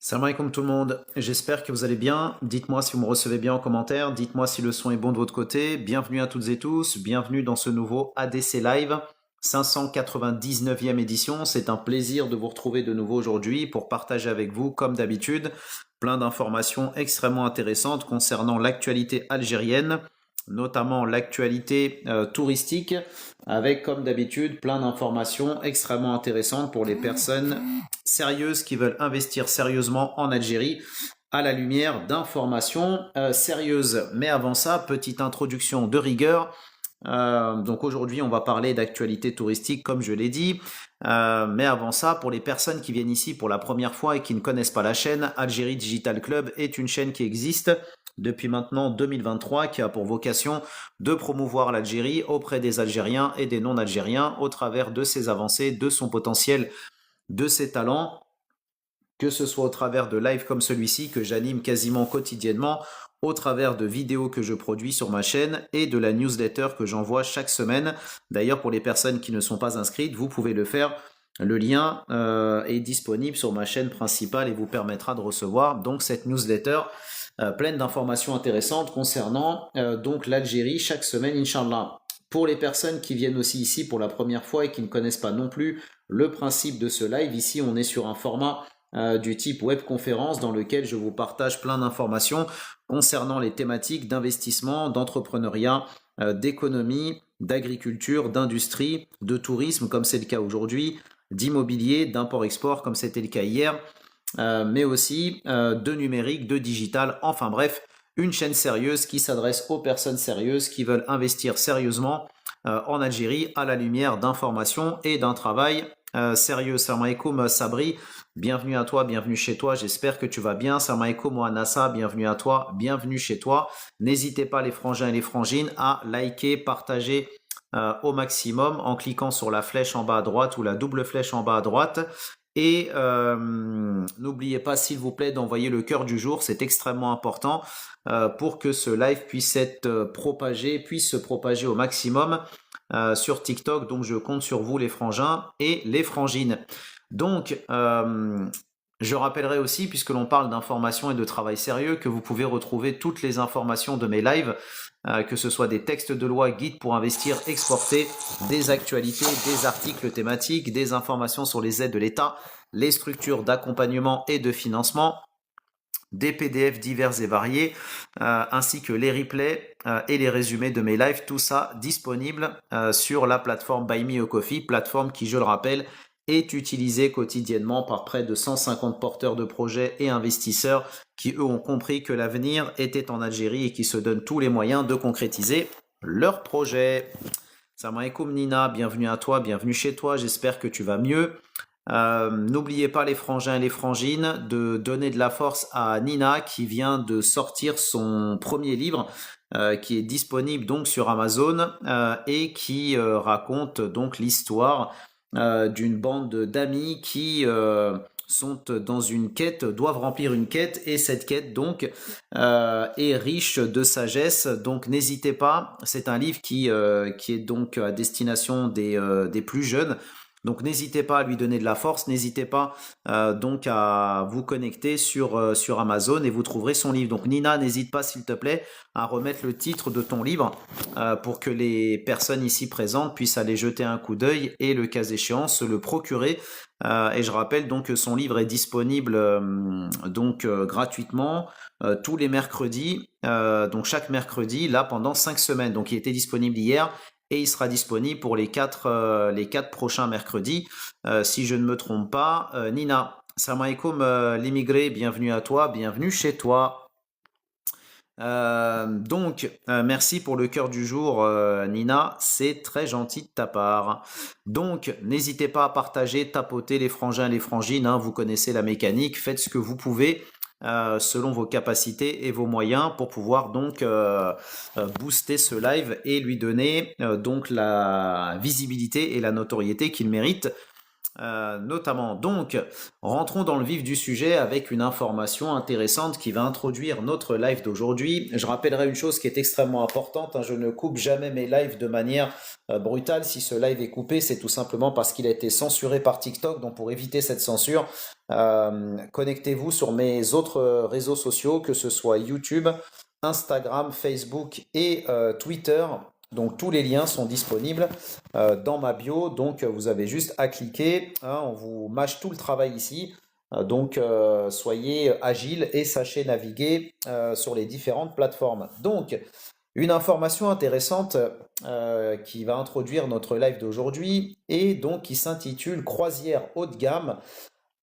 Salam alaikum tout le monde, j'espère que vous allez bien. Dites-moi si vous me recevez bien en commentaire, dites-moi si le son est bon de votre côté. Bienvenue à toutes et tous, bienvenue dans ce nouveau ADC Live, 599e édition. C'est un plaisir de vous retrouver de nouveau aujourd'hui pour partager avec vous, comme d'habitude, plein d'informations extrêmement intéressantes concernant l'actualité algérienne, notamment l'actualité touristique, avec comme d'habitude plein d'informations extrêmement intéressantes pour les personnes sérieuses qui veulent investir sérieusement en Algérie à la lumière d'informations sérieuses. Mais avant ça, petite introduction de rigueur. Donc aujourd'hui, on va parler d'actualité touristique, comme je l'ai dit. Mais avant ça, pour les personnes qui viennent ici pour la première fois et qui ne connaissent pas la chaîne, Algérie Digital Club est une chaîne qui existe depuis maintenant 2023, qui a pour vocation de promouvoir l'Algérie auprès des Algériens et des non-Algériens au travers de ses avancées, de son potentiel, de ses talents, que ce soit au travers de lives comme celui-ci que j'anime quasiment quotidiennement, au travers de vidéos que je produis sur ma chaîne et de la newsletter que j'envoie chaque semaine. D'ailleurs, pour les personnes qui ne sont pas inscrites, vous pouvez le faire. Le lien est disponible sur ma chaîne principale et vous permettra de recevoir donc cette newsletter pleine d'informations intéressantes concernant donc l'Algérie chaque semaine, Inch'Allah. Pour les personnes qui viennent aussi ici pour la première fois et qui ne connaissent pas non plus le principe de ce live, ici on est sur un format du type webconférence dans lequel je vous partage plein d'informations concernant les thématiques d'investissement, d'entrepreneuriat, d'économie, d'agriculture, d'industrie, de tourisme comme c'est le cas aujourd'hui, d'immobilier, d'import-export comme c'était le cas hier, mais aussi de numérique, de digital, enfin bref, une chaîne sérieuse qui s'adresse aux personnes sérieuses qui veulent investir sérieusement en Algérie à la lumière d'informations et d'un travail sérieux. Salam alaikum Sabri, bienvenue à toi, bienvenue chez toi, j'espère que tu vas bien. Salam alaikum Anassa, bienvenue à toi, bienvenue chez toi. N'hésitez pas les frangins et les frangines à liker, partager au maximum en cliquant sur la flèche en bas à droite ou la double flèche en bas à droite. Et n'oubliez pas, s'il vous plaît, d'envoyer le cœur du jour, c'est extrêmement important pour que ce live puisse être propagé, puisse se propager au maximum sur TikTok. Donc, je compte sur vous, les frangins et les frangines. Donc, je rappellerai aussi, puisque l'on parle d'information et de travail sérieux, que vous pouvez retrouver toutes les informations de mes lives, que ce soit des textes de loi, guides pour investir, exporter, des actualités, des articles thématiques, des informations sur les aides de l'État, les structures d'accompagnement et de financement, des PDF divers et variés, ainsi que les replays et les résumés de mes lives, tout ça disponible sur la plateforme Buy Me a Coffee, plateforme qui, je le rappelle, est utilisée quotidiennement par près de 150 porteurs de projets et investisseurs qui, eux, ont compris que l'avenir était en Algérie et qui se donnent tous les moyens de concrétiser leurs projets. Salam alaikum Nina, bienvenue à toi, bienvenue chez toi, j'espère que tu vas mieux. N'oubliez pas les frangins et les frangines de donner de la force à Nina qui vient de sortir son premier livre qui est disponible donc sur Amazon et qui raconte donc l'histoire d'une bande d'amis qui sont dans une quête, doivent remplir une quête et cette quête donc est riche de sagesse. Donc n'hésitez pas, c'est un livre qui est donc à destination des plus jeunes. Donc n'hésitez pas à lui donner de la force, n'hésitez pas donc à vous connecter sur Amazon et vous trouverez son livre. Donc Nina, n'hésite pas s'il te plaît à remettre le titre de ton livre pour que les personnes ici présentes puissent aller jeter un coup d'œil et le cas échéant se le procurer. Et je rappelle donc que son livre est disponible gratuitement tous les mercredis, donc chaque mercredi là pendant 5 semaines. Donc il était disponible hier et il sera disponible pour les quatre prochains mercredis, si je ne me trompe pas. Nina, salam alaikum l'immigré, bienvenue à toi, bienvenue chez toi. Merci pour le cœur du jour, Nina, c'est très gentil de ta part. Donc, n'hésitez pas à partager, tapoter les frangins et les frangines, hein, vous connaissez la mécanique, faites ce que vous pouvez selon vos capacités et vos moyens pour pouvoir donc booster ce live et lui donner donc la visibilité et la notoriété qu'il mérite. notamment. Donc, rentrons dans le vif du sujet avec une information intéressante qui va introduire notre live d'aujourd'hui. Je rappellerai une chose qui est extrêmement importante, hein, je ne coupe jamais mes lives de manière brutale. Si ce live est coupé, c'est tout simplement parce qu'il a été censuré par TikTok. Donc, pour éviter cette censure, connectez-vous sur mes autres réseaux sociaux, que ce soit YouTube, Instagram, Facebook et Twitter. Donc tous les liens sont disponibles dans ma bio. Donc vous avez juste à cliquer, hein, on vous mâche tout le travail ici. Donc soyez agile et sachez naviguer sur les différentes plateformes. Donc une information intéressante qui va introduire notre live d'aujourd'hui et donc qui s'intitule Croisière haut de gamme.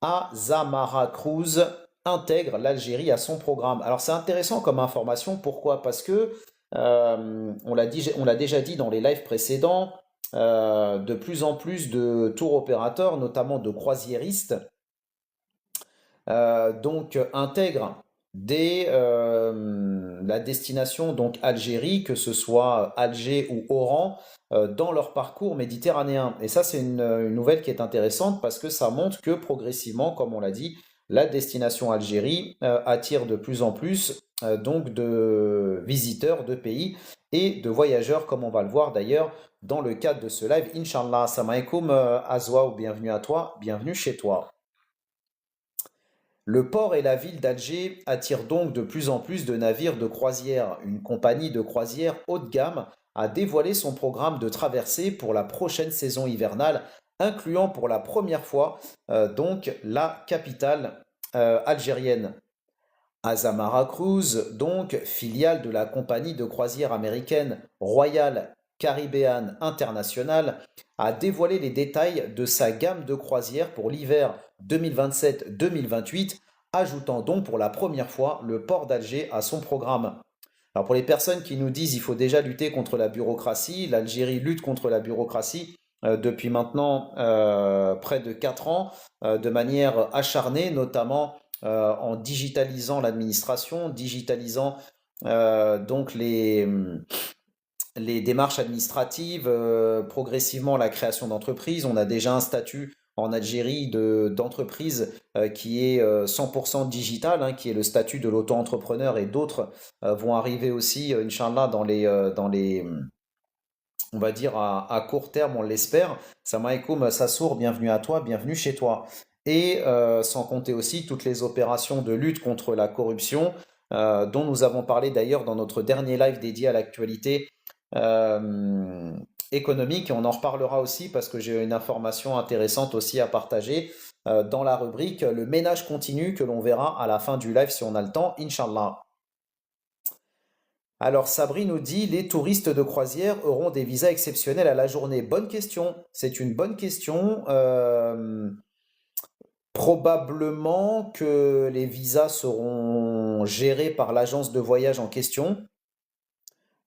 Azamara Cruise intègre l'Algérie à son programme. Alors c'est intéressant comme information, pourquoi? Parce que on l'a déjà dit dans les lives précédents, de plus en plus de tour opérateurs, notamment de croisiéristes, donc intègrent la destination donc Algérie, que ce soit Alger ou Oran, dans leur parcours méditerranéen. Et ça, c'est une nouvelle qui est intéressante parce que ça montre que progressivement, comme on l'a dit, la destination Algérie attire de plus en plus donc de visiteurs de pays et de voyageurs, comme on va le voir d'ailleurs dans le cadre de ce live. Inch'Allah, assalamu alaikum Azwa, ou bienvenue à toi, bienvenue chez toi. Le port et la ville d'Alger attirent donc de plus en plus de navires de croisière. Une compagnie de croisière haut de gamme a dévoilé son programme de traversée pour la prochaine saison hivernale, incluant pour la première fois donc la capitale algérienne. Azamara Cruise, donc filiale de la compagnie de croisière américaine Royal Caribbean International, a dévoilé les détails de sa gamme de croisières pour l'hiver 2027-2028, ajoutant donc pour la première fois le port d'Alger à son programme. Alors pour les personnes qui nous disent il faut déjà lutter contre la bureaucratie, l'Algérie lutte contre la bureaucratie depuis maintenant près de 4 ans de manière acharnée, notamment en digitalisant l'administration, digitalisant donc les démarches administratives, progressivement la création d'entreprises. On a déjà un statut en Algérie d'entreprise qui est 100% digital, hein, qui est le statut de l'auto-entrepreneur, et d'autres vont arriver aussi, Inch'Allah, on va dire à court terme, on l'espère. Salam alaikum Sassour, bienvenue à toi, bienvenue chez toi. Et sans compter aussi toutes les opérations de lutte contre la corruption, dont nous avons parlé d'ailleurs dans notre dernier live dédié à l'actualité économique, et on en reparlera aussi parce que j'ai une information intéressante aussi à partager dans la rubrique le ménage continu, que l'on verra à la fin du live si on a le temps, Inch'Allah. Alors Sabri nous dit, les touristes de croisière auront des visas exceptionnels à la journée. Bonne question, c'est une bonne question. Probablement que les visas seront gérés par l'agence de voyage en question.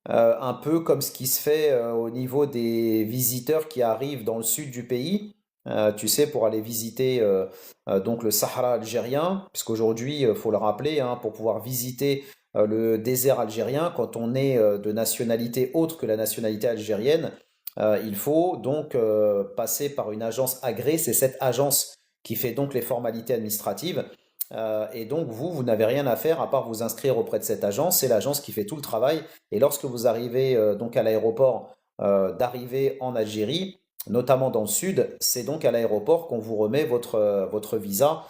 Un peu comme ce qui se fait au niveau des visiteurs qui arrivent dans le sud du pays, tu sais, pour aller visiter donc le Sahara algérien, puisqu'aujourd'hui, il faut le rappeler, hein, pour pouvoir visiter le désert algérien, quand on est de nationalité autre que la nationalité algérienne, il faut donc passer par une agence agréée. C'est cette agence qui fait donc les formalités administratives. Et donc vous n'avez rien à faire à part vous inscrire auprès de cette agence. C'est l'agence qui fait tout le travail. Et lorsque vous arrivez donc à l'aéroport d'arriver en Algérie, notamment dans le sud, c'est donc à l'aéroport qu'on vous remet votre visa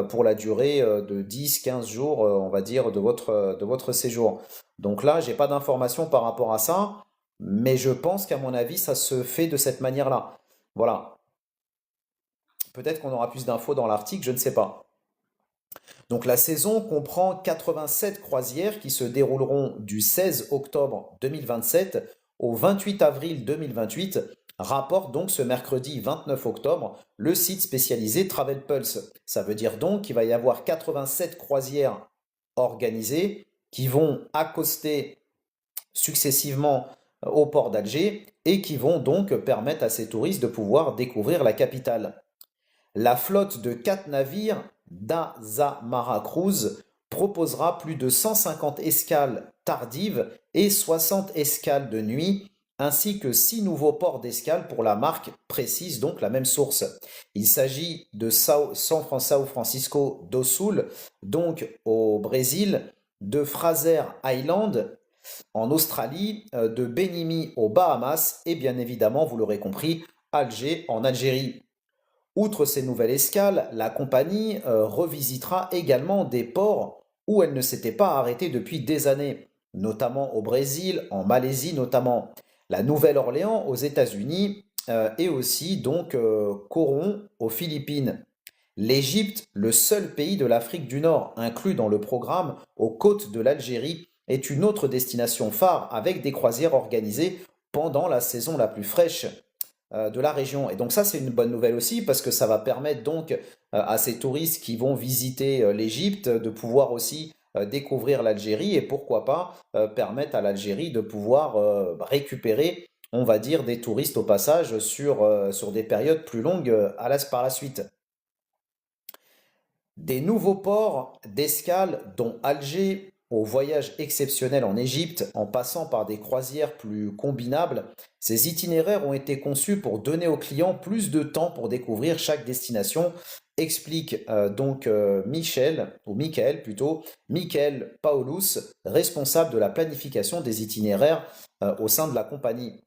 pour la durée de 10-15 jours, on va dire, de votre séjour. Donc là, j'ai pas d'informations par rapport à ça, mais je pense qu'à mon avis, ça se fait de cette manière-là. Voilà. Peut-être qu'on aura plus d'infos dans l'article, je ne sais pas. Donc la saison comprend 87 croisières qui se dérouleront du 16 octobre 2027 au 28 avril 2028, rapporte donc ce mercredi 29 octobre le site spécialisé Travel Pulse. Ça veut dire donc qu'il va y avoir 87 croisières organisées qui vont accoster successivement au port d'Alger et qui vont donc permettre à ces touristes de pouvoir découvrir la capitale. La flotte de 4 navires d'Azamara Cruise proposera plus de 150 escales tardives et 60 escales de nuit ainsi que 6 nouveaux ports d'escale pour la marque, précise donc la même source. Il s'agit de São Francisco do Sul, donc au Brésil, de Fraser Island en Australie, de Benimi aux Bahamas et bien évidemment, vous l'aurez compris, Alger en Algérie. Outre ces nouvelles escales, la compagnie revisitera également des ports où elle ne s'était pas arrêtée depuis des années, notamment au Brésil, en Malaisie notamment, la Nouvelle-Orléans aux États-Unis et aussi donc Coron aux Philippines. L'Égypte, le seul pays de l'Afrique du Nord inclus dans le programme aux côtes de l'Algérie, est une autre destination phare avec des croisières organisées pendant la saison la plus fraîche de la région. Et donc ça, c'est une bonne nouvelle aussi parce que ça va permettre donc à ces touristes qui vont visiter l'Égypte de pouvoir aussi découvrir l'Algérie et pourquoi pas permettre à l'Algérie de pouvoir récupérer, on va dire, des touristes au passage sur des périodes plus longues par la suite. Des nouveaux ports d'escale, dont Alger, au voyage exceptionnel en Égypte, en passant par des croisières plus combinables, ces itinéraires ont été conçus pour donner aux clients plus de temps pour découvrir chaque destination, explique Michael plutôt, Michael Paulus, responsable de la planification des itinéraires au sein de la compagnie.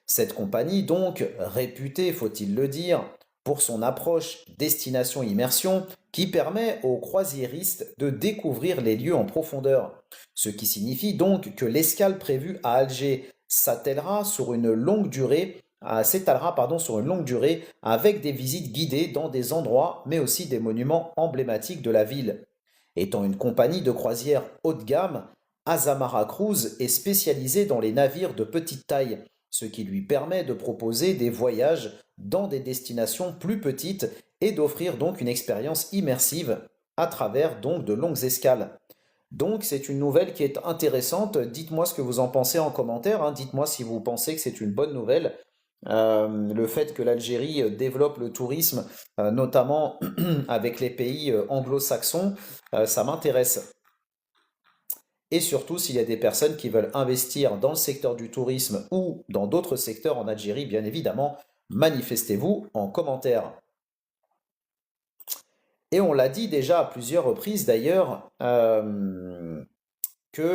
Cette compagnie, donc, réputée, faut-il le dire, pour son approche destination-immersion qui permet aux croisiéristes de découvrir les lieux en profondeur. Ce qui signifie donc que l'escale prévue à Alger s'étalera sur une longue durée sur une longue durée avec des visites guidées dans des endroits mais aussi des monuments emblématiques de la ville. Étant une compagnie de croisière haut de gamme, Azamara Cruise est spécialisée dans les navires de petite taille, ce qui lui permet de proposer des voyages dans des destinations plus petites et d'offrir donc une expérience immersive à travers donc de longues escales. Donc c'est une nouvelle qui est intéressante. Dites-moi ce que vous en pensez en commentaire, hein. Dites-moi si vous pensez que c'est une bonne nouvelle. Le fait que l'Algérie développe le tourisme, notamment avec les pays anglo-saxons, ça m'intéresse. Et surtout, s'il y a des personnes qui veulent investir dans le secteur du tourisme ou dans d'autres secteurs en Algérie, bien évidemment, manifestez-vous en commentaire. Et on l'a dit déjà à plusieurs reprises d'ailleurs, que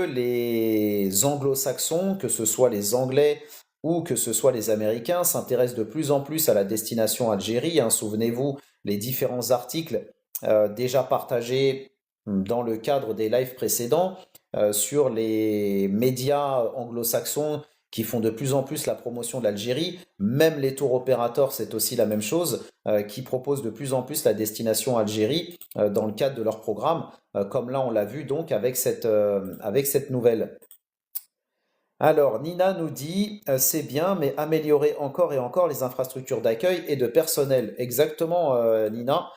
les anglo-saxons, que ce soit les Anglais ou que ce soit les Américains, s'intéressent de plus en plus à la destination Algérie, hein. Souvenez-vous les différents articles déjà partagés dans le cadre des lives précédents sur les médias anglo-saxons qui font de plus en plus la promotion de l'Algérie. Même les tours opérateurs, c'est aussi la même chose, qui proposent de plus en plus la destination Algérie dans le cadre de leur programme, comme là on l'a vu donc avec cette nouvelle. Alors, Nina nous dit, c'est bien, mais améliorer encore et encore les infrastructures d'accueil et de personnel. Exactement, Nina,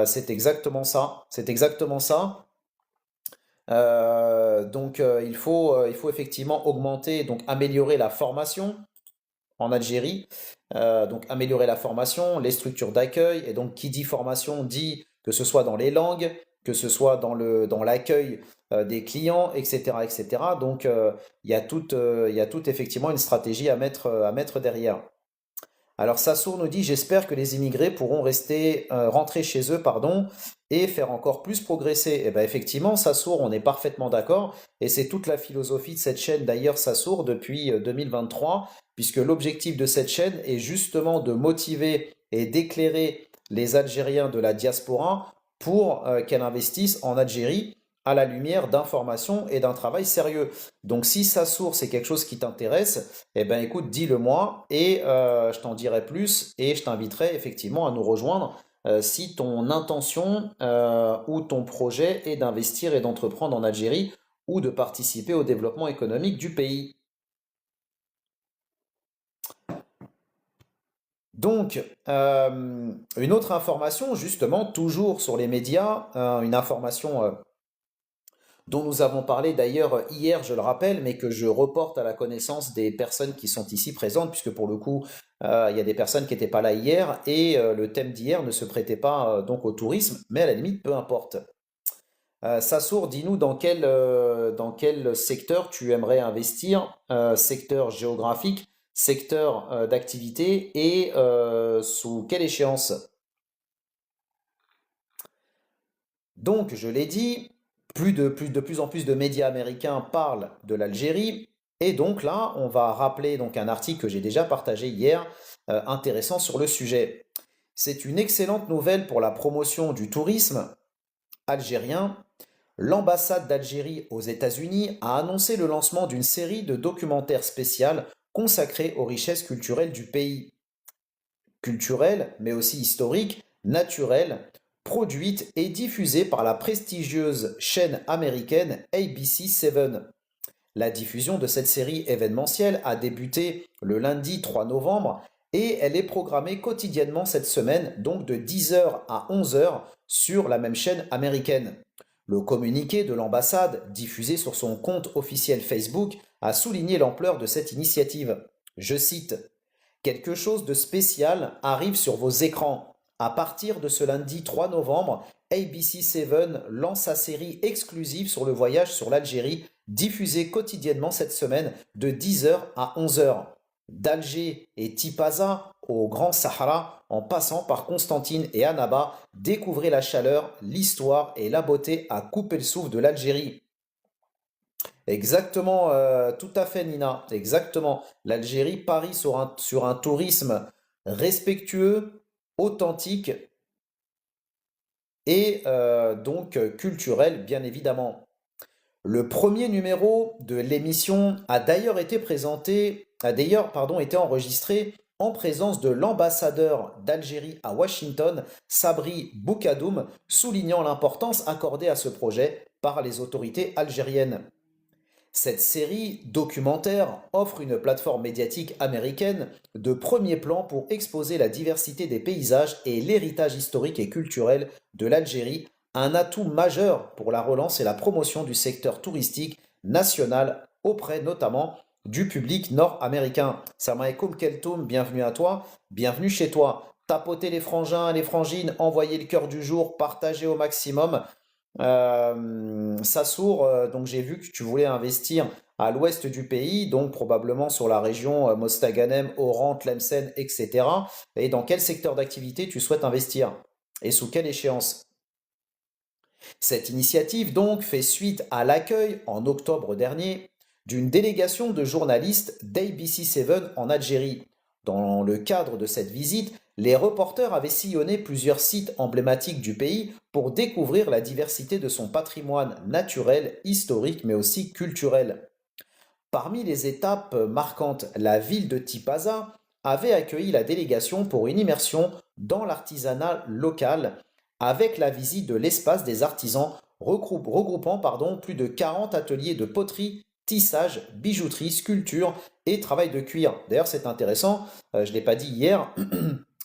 c'est exactement ça. C'est exactement ça. Il faut effectivement augmenter, donc améliorer la formation en Algérie. Donc améliorer la formation, les structures d'accueil, et donc qui dit formation dit que ce soit dans les langues, que ce soit dans l'accueil des clients, etc., etc. Donc il y a toute effectivement une stratégie à mettre derrière. Alors Sassour nous dit, j'espère que les immigrés pourront rentrer chez eux, pardon, et faire encore plus progresser. Et bien effectivement, Sassour, on est parfaitement d'accord, et c'est toute la philosophie de cette chaîne d'ailleurs, Sassour, depuis 2023, puisque l'objectif de cette chaîne est justement de motiver et d'éclairer les Algériens de la diaspora pour qu'elle investisse en Algérie à la lumière d'informations et d'un travail sérieux. Donc si sa source est quelque chose qui t'intéresse, eh ben écoute, dis-le moi et je t'en dirai plus et je t'inviterai effectivement à nous rejoindre si ton intention ou ton projet est d'investir et d'entreprendre en Algérie ou de participer au développement économique du pays. Donc, une autre information, justement, toujours sur les médias, une information dont nous avons parlé d'ailleurs hier, je le rappelle, mais que je reporte à la connaissance des personnes qui sont ici présentes, puisque pour le coup, il y a des personnes qui n'étaient pas là hier, et le thème d'hier ne se prêtait pas donc au tourisme, mais à la limite, peu importe. Sassour, dis-nous dans quel secteur tu aimerais investir, secteur géographique, secteur d'activité et sous quelle échéance? Donc, je l'ai dit, de plus en plus de médias américains parlent de l'Algérie. Et donc là, on va rappeler donc un article que j'ai déjà partagé hier, intéressant sur le sujet. C'est une excellente nouvelle pour la promotion du tourisme algérien. L'ambassade d'Algérie aux États-Unis a annoncé le lancement d'une série de documentaires spéciaux consacrés aux richesses culturelles du pays. Culturelles, mais aussi historiques, naturelles, produites et diffusées par la prestigieuse chaîne américaine ABC7. La diffusion de cette série événementielle a débuté le lundi 3 novembre et elle est programmée quotidiennement cette semaine, donc de 10h à 11h sur la même chaîne américaine. Le communiqué de l'ambassade, diffusé sur son compte officiel Facebook, a souligné l'ampleur de cette initiative. Je cite: quelque chose de spécial arrive sur vos écrans. À partir de ce lundi 3 novembre, ABC7 lance sa série exclusive sur le voyage sur l'Algérie, diffusée quotidiennement cette semaine de 10h à 11h. D'Alger et Tipaza au Grand Sahara, en passant par Constantine et Annaba, découvrez la chaleur, l'histoire et la beauté à couper le souffle de l'Algérie. Exactement, tout à fait Nina, exactement. L'Algérie parie sur un tourisme respectueux, authentique et donc culturel, bien évidemment. Le premier numéro de l'émission a d'ailleurs été été enregistré en présence de l'ambassadeur d'Algérie à Washington, Sabri Boukadoum, soulignant l'importance accordée à ce projet par les autorités algériennes. Cette série documentaire offre une plateforme médiatique américaine de premier plan pour exposer la diversité des paysages et l'héritage historique et culturel de l'Algérie, un atout majeur pour la relance et la promotion du secteur touristique national auprès notamment du public nord-américain. Salam alaikum Keltoum, bienvenue à toi, bienvenue chez toi. Tapotez les frangins, les frangines, envoyez le cœur du jour, partagez au maximum. Sassour, donc j'ai vu que tu voulais investir à l'ouest du pays, donc probablement sur la région Mostaganem, Oran, Tlemcen, etc. Et dans quel secteur d'activité tu souhaites investir? Et sous quelle échéance? Cette initiative donc fait suite à l'accueil en octobre dernier d'une délégation de journalistes d'ABC7 en Algérie. Dans le cadre de cette visite, les reporters avaient sillonné plusieurs sites emblématiques du pays pour découvrir la diversité de son patrimoine naturel, historique mais aussi culturel. Parmi les étapes marquantes, la ville de Tipaza avait accueilli la délégation pour une immersion dans l'artisanat local avec la visite de l'espace des artisans regroupant plus de 40 ateliers de poterie, tissage, bijouterie, sculpture et travail de cuir. D'ailleurs, c'est intéressant, je ne l'ai pas dit hier,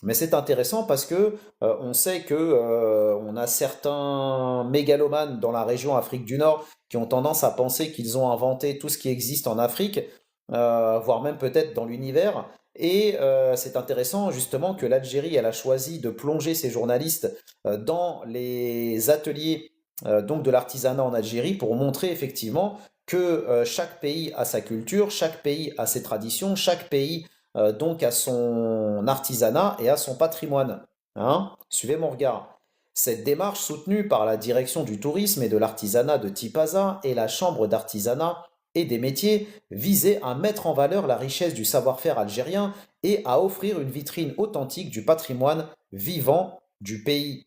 mais c'est intéressant parce que on sait que on a certains mégalomanes dans la région Afrique du Nord qui ont tendance à penser qu'ils ont inventé tout ce qui existe en Afrique, voire même peut-être dans l'univers. Et c'est intéressant justement que l'Algérie, elle a choisi de plonger ses journalistes dans les ateliers donc de l'artisanat en Algérie pour montrer effectivement que chaque pays a sa culture, chaque pays a ses traditions, chaque pays donc à son artisanat et à son patrimoine. Hein? Suivez mon regard. Cette démarche soutenue par la direction du tourisme et de l'artisanat de Tipaza et la chambre d'artisanat et des métiers visait à mettre en valeur la richesse du savoir-faire algérien et à offrir une vitrine authentique du patrimoine vivant du pays.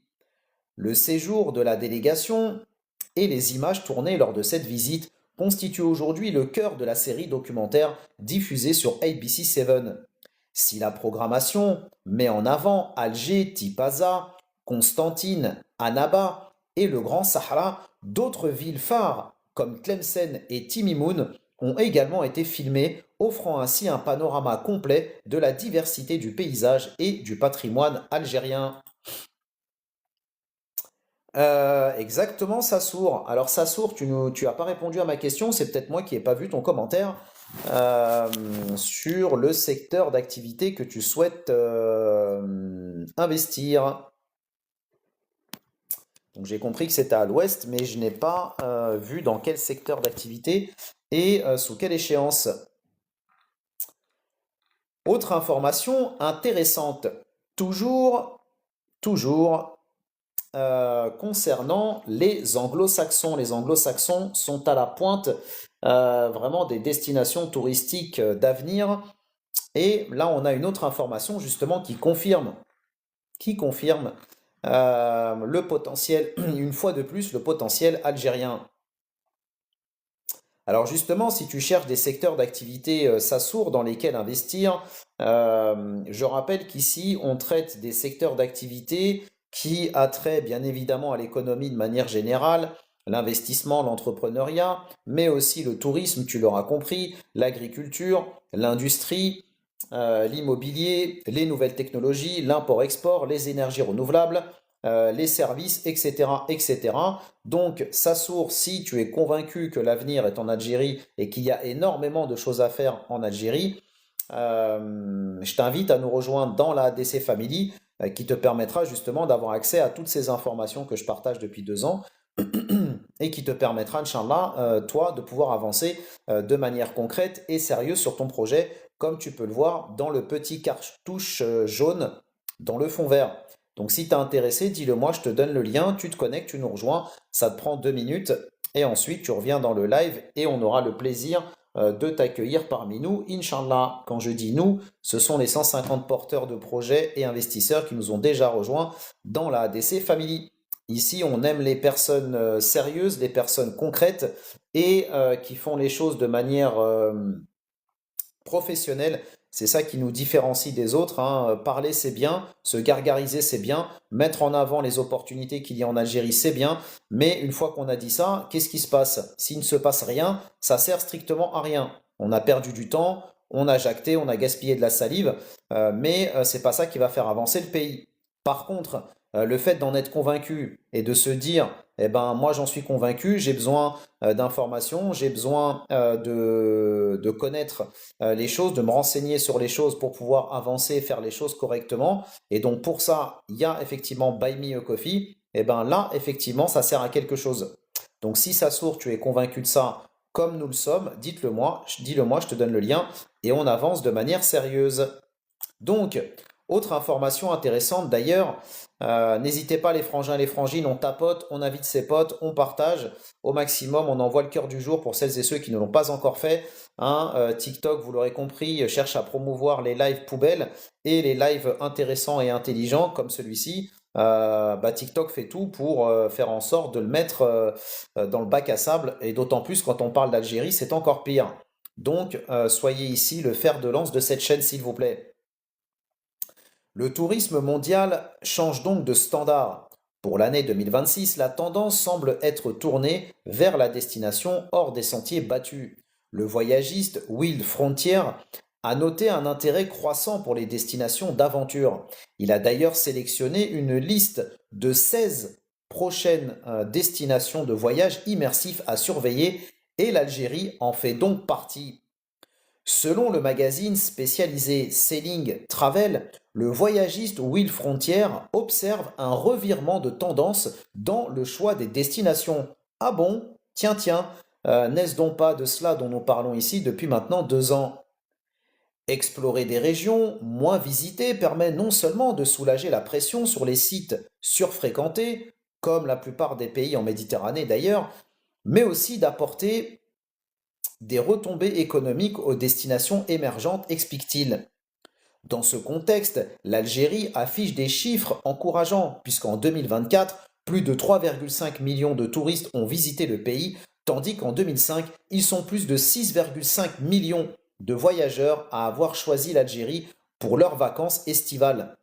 Le séjour de la délégation et les images tournées lors de cette visite constituent aujourd'hui le cœur de la série documentaire diffusée sur ABC7. Si la programmation met en avant Alger, Tipaza, Constantine, Annaba et le Grand Sahara, d'autres villes phares comme Tlemcen et Timimoun ont également été filmées, offrant ainsi un panorama complet de la diversité du paysage et du patrimoine algérien. Exactement, Sassour. Alors, Sassour, tu as pas répondu à ma question, c'est peut-être moi qui n'ai pas vu ton commentaire sur le secteur d'activité que tu souhaites investir. Donc, j'ai compris que c'était à l'ouest, mais je n'ai pas vu dans quel secteur d'activité et sous quelle échéance. Autre information intéressante, toujours, toujours concernant les anglo-saxons. Les anglo-saxons sont à la pointe vraiment des destinations touristiques d'avenir. Et là, on a une autre information justement qui confirme le potentiel, une fois de plus, le potentiel algérien. Alors justement, si tu cherches des secteurs d'activité Sassour dans lesquels investir, je rappelle qu'ici, on traite des secteurs d'activité qui a trait bien évidemment à l'économie de manière générale, l'investissement, l'entrepreneuriat, mais aussi le tourisme, tu l'auras compris, l'agriculture, l'industrie, l'immobilier, les nouvelles technologies, l'import-export, les énergies renouvelables, les services, etc., etc. Donc, Sassour, si tu es convaincu que l'avenir est en Algérie et qu'il y a énormément de choses à faire en Algérie, je t'invite à nous rejoindre dans la ADC Family qui te permettra justement d'avoir accès à toutes ces informations que je partage depuis 2 ans et qui te permettra, Inch'Allah, toi, de pouvoir avancer de manière concrète et sérieuse sur ton projet, comme tu peux le voir dans le petit cartouche jaune dans le fond vert. Donc si tu es intéressé, dis-le moi, je te donne le lien, tu te connectes, tu nous rejoins, ça te prend 2 minutes et ensuite tu reviens dans le live et on aura le plaisir de t'accueillir parmi nous, Inch'Allah. Quand je dis nous, ce sont les 150 porteurs de projets et investisseurs qui nous ont déjà rejoints dans la ADC Family. Ici, on aime les personnes sérieuses, les personnes concrètes et qui font les choses de manière professionnelle. C'est ça qui nous différencie des autres, hein. Parler, c'est bien. Se gargariser, c'est bien. Mettre en avant les opportunités qu'il y a en Algérie, c'est bien. Mais une fois qu'on a dit ça, qu'est-ce qui se passe? S'il ne se passe rien, ça sert strictement à rien. On a perdu du temps, on a jacté, on a gaspillé de la salive, mais c'est pas ça qui va faire avancer le pays. Par contre, le fait d'en être convaincu et de se dire, eh ben, moi j'en suis convaincu, j'ai besoin d'informations, j'ai besoin de connaître les choses, de me renseigner sur les choses pour pouvoir avancer et faire les choses correctement. Et donc pour ça, il y a effectivement Buy Me a Coffee. Et ben là, effectivement, ça sert à quelque chose. Donc si ça sourd, tu es convaincu de ça, comme nous le sommes, dis-le moi, je te donne le lien et on avance de manière sérieuse. Donc, autre information intéressante d'ailleurs, n'hésitez pas les frangins et les frangines, on tapote, on invite ses potes, on partage au maximum, on envoie le cœur du jour pour celles et ceux qui ne l'ont pas encore fait. Hein. TikTok, vous l'aurez compris, cherche à promouvoir les lives poubelles et les lives intéressants et intelligents comme celui-ci. TikTok fait tout pour faire en sorte de le mettre dans le bac à sable et d'autant plus quand on parle d'Algérie, c'est encore pire. Donc, soyez ici le fer de lance de cette chaîne, s'il vous plaît. Le tourisme mondial change donc de standard. Pour l'année 2026, la tendance semble être tournée vers la destination hors des sentiers battus. Le voyagiste Will Frontier a noté un intérêt croissant pour les destinations d'aventure. Il a d'ailleurs sélectionné une liste de 16 prochaines destinations de voyage immersifs à surveiller et l'Algérie en fait donc partie. Selon le magazine spécialisé Sailing Travel, le voyagiste Will Frontier observe un revirement de tendance dans le choix des destinations. Ah bon? Tiens, tiens, n'est-ce donc pas de cela dont nous parlons ici depuis maintenant 2 ans? Explorer des régions moins visitées permet non seulement de soulager la pression sur les sites surfréquentés, comme la plupart des pays en Méditerranée d'ailleurs, mais aussi d'apporter des retombées économiques aux destinations émergentes, explique-t-il. Dans ce contexte, l'Algérie affiche des chiffres encourageants, puisqu'en 2024, plus de 3,5 millions de touristes ont visité le pays, tandis qu'en 2005, ils sont plus de 6,5 millions de voyageurs à avoir choisi l'Algérie pour leurs vacances estivales.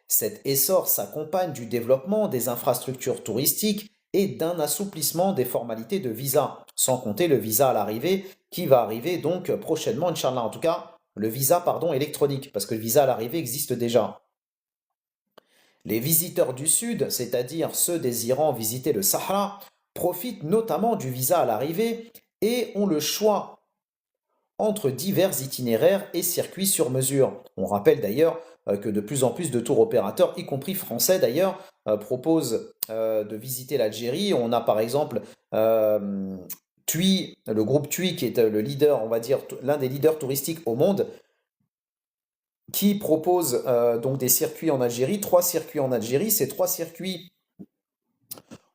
Cet essor s'accompagne du développement des infrastructures touristiques et d'un assouplissement des formalités de visa, sans compter le visa à l'arrivée qui va arriver donc prochainement, Inch'Allah. En tout cas, le visa, pardon, électronique, parce que le visa à l'arrivée existe déjà. Les visiteurs du Sud, c'est-à-dire ceux désirant visiter le Sahara, profitent notamment du visa à l'arrivée et ont le choix entre divers itinéraires et circuits sur mesure. On rappelle d'ailleurs que de plus en plus de tours opérateurs, y compris français d'ailleurs, proposent de visiter l'Algérie. On a par exemple TUI, le groupe TUI qui est le leader, on va dire, l'un des leaders touristiques au monde, qui propose donc des circuits en Algérie, 3 circuits en Algérie. Ces 3 circuits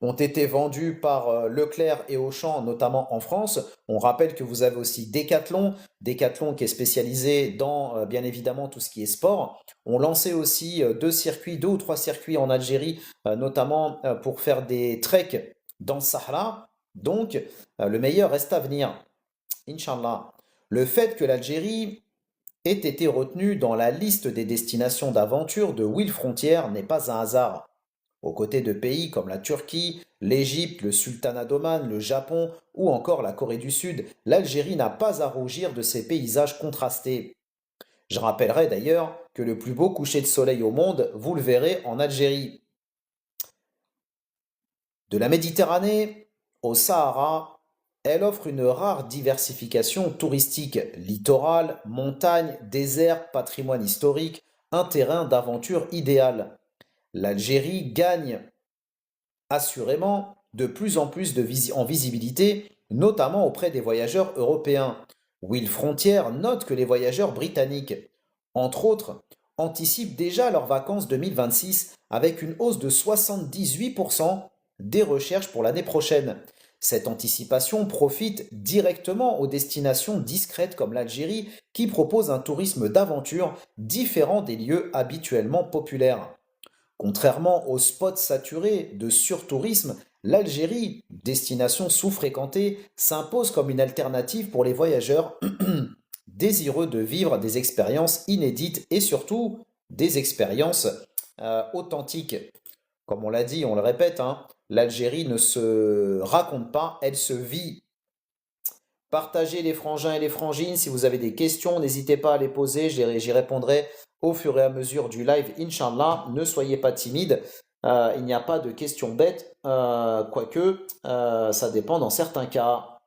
ont été vendus par Leclerc et Auchan, notamment en France. On rappelle que vous avez aussi Decathlon, Decathlon qui est spécialisé dans bien évidemment tout ce qui est sport. On lançait aussi 2 ou 3 circuits en Algérie, notamment pour faire des treks dans le Sahara. Donc, le meilleur reste à venir, Inch'Allah. Le fait que l'Algérie ait été retenue dans la liste des destinations d'aventure de Will Frontier n'est pas un hasard. Aux côtés de pays comme la Turquie, l'Égypte, le Sultanat d'Oman, le Japon ou encore la Corée du Sud, l'Algérie n'a pas à rougir de ses paysages contrastés. Je rappellerai d'ailleurs que le plus beau coucher de soleil au monde, vous le verrez en Algérie. De la Méditerranée au Sahara, elle offre une rare diversification touristique, littoral, montagne, désert, patrimoine historique, un terrain d'aventure idéal. L'Algérie gagne assurément de plus en plus en visibilité, notamment auprès des voyageurs européens. Will Frontier note que les voyageurs britanniques, entre autres, anticipent déjà leurs vacances 2026 avec une hausse de 78% des recherches pour l'année prochaine. Cette anticipation profite directement aux destinations discrètes comme l'Algérie qui propose un tourisme d'aventure différent des lieux habituellement populaires. Contrairement aux spots saturés de surtourisme, l'Algérie, destination sous-fréquentée, s'impose comme une alternative pour les voyageurs désireux de vivre des expériences inédites et surtout des expériences authentiques. Comme on l'a dit, on le répète, hein, l'Algérie ne se raconte pas, elle se vit. Partagez les frangins et les frangines. Si vous avez des questions, n'hésitez pas à les poser. J'y répondrai au fur et à mesure du live, Inch'Allah. Ne soyez pas timide. Il n'y a pas de questions bêtes, quoique ça dépend dans certains cas.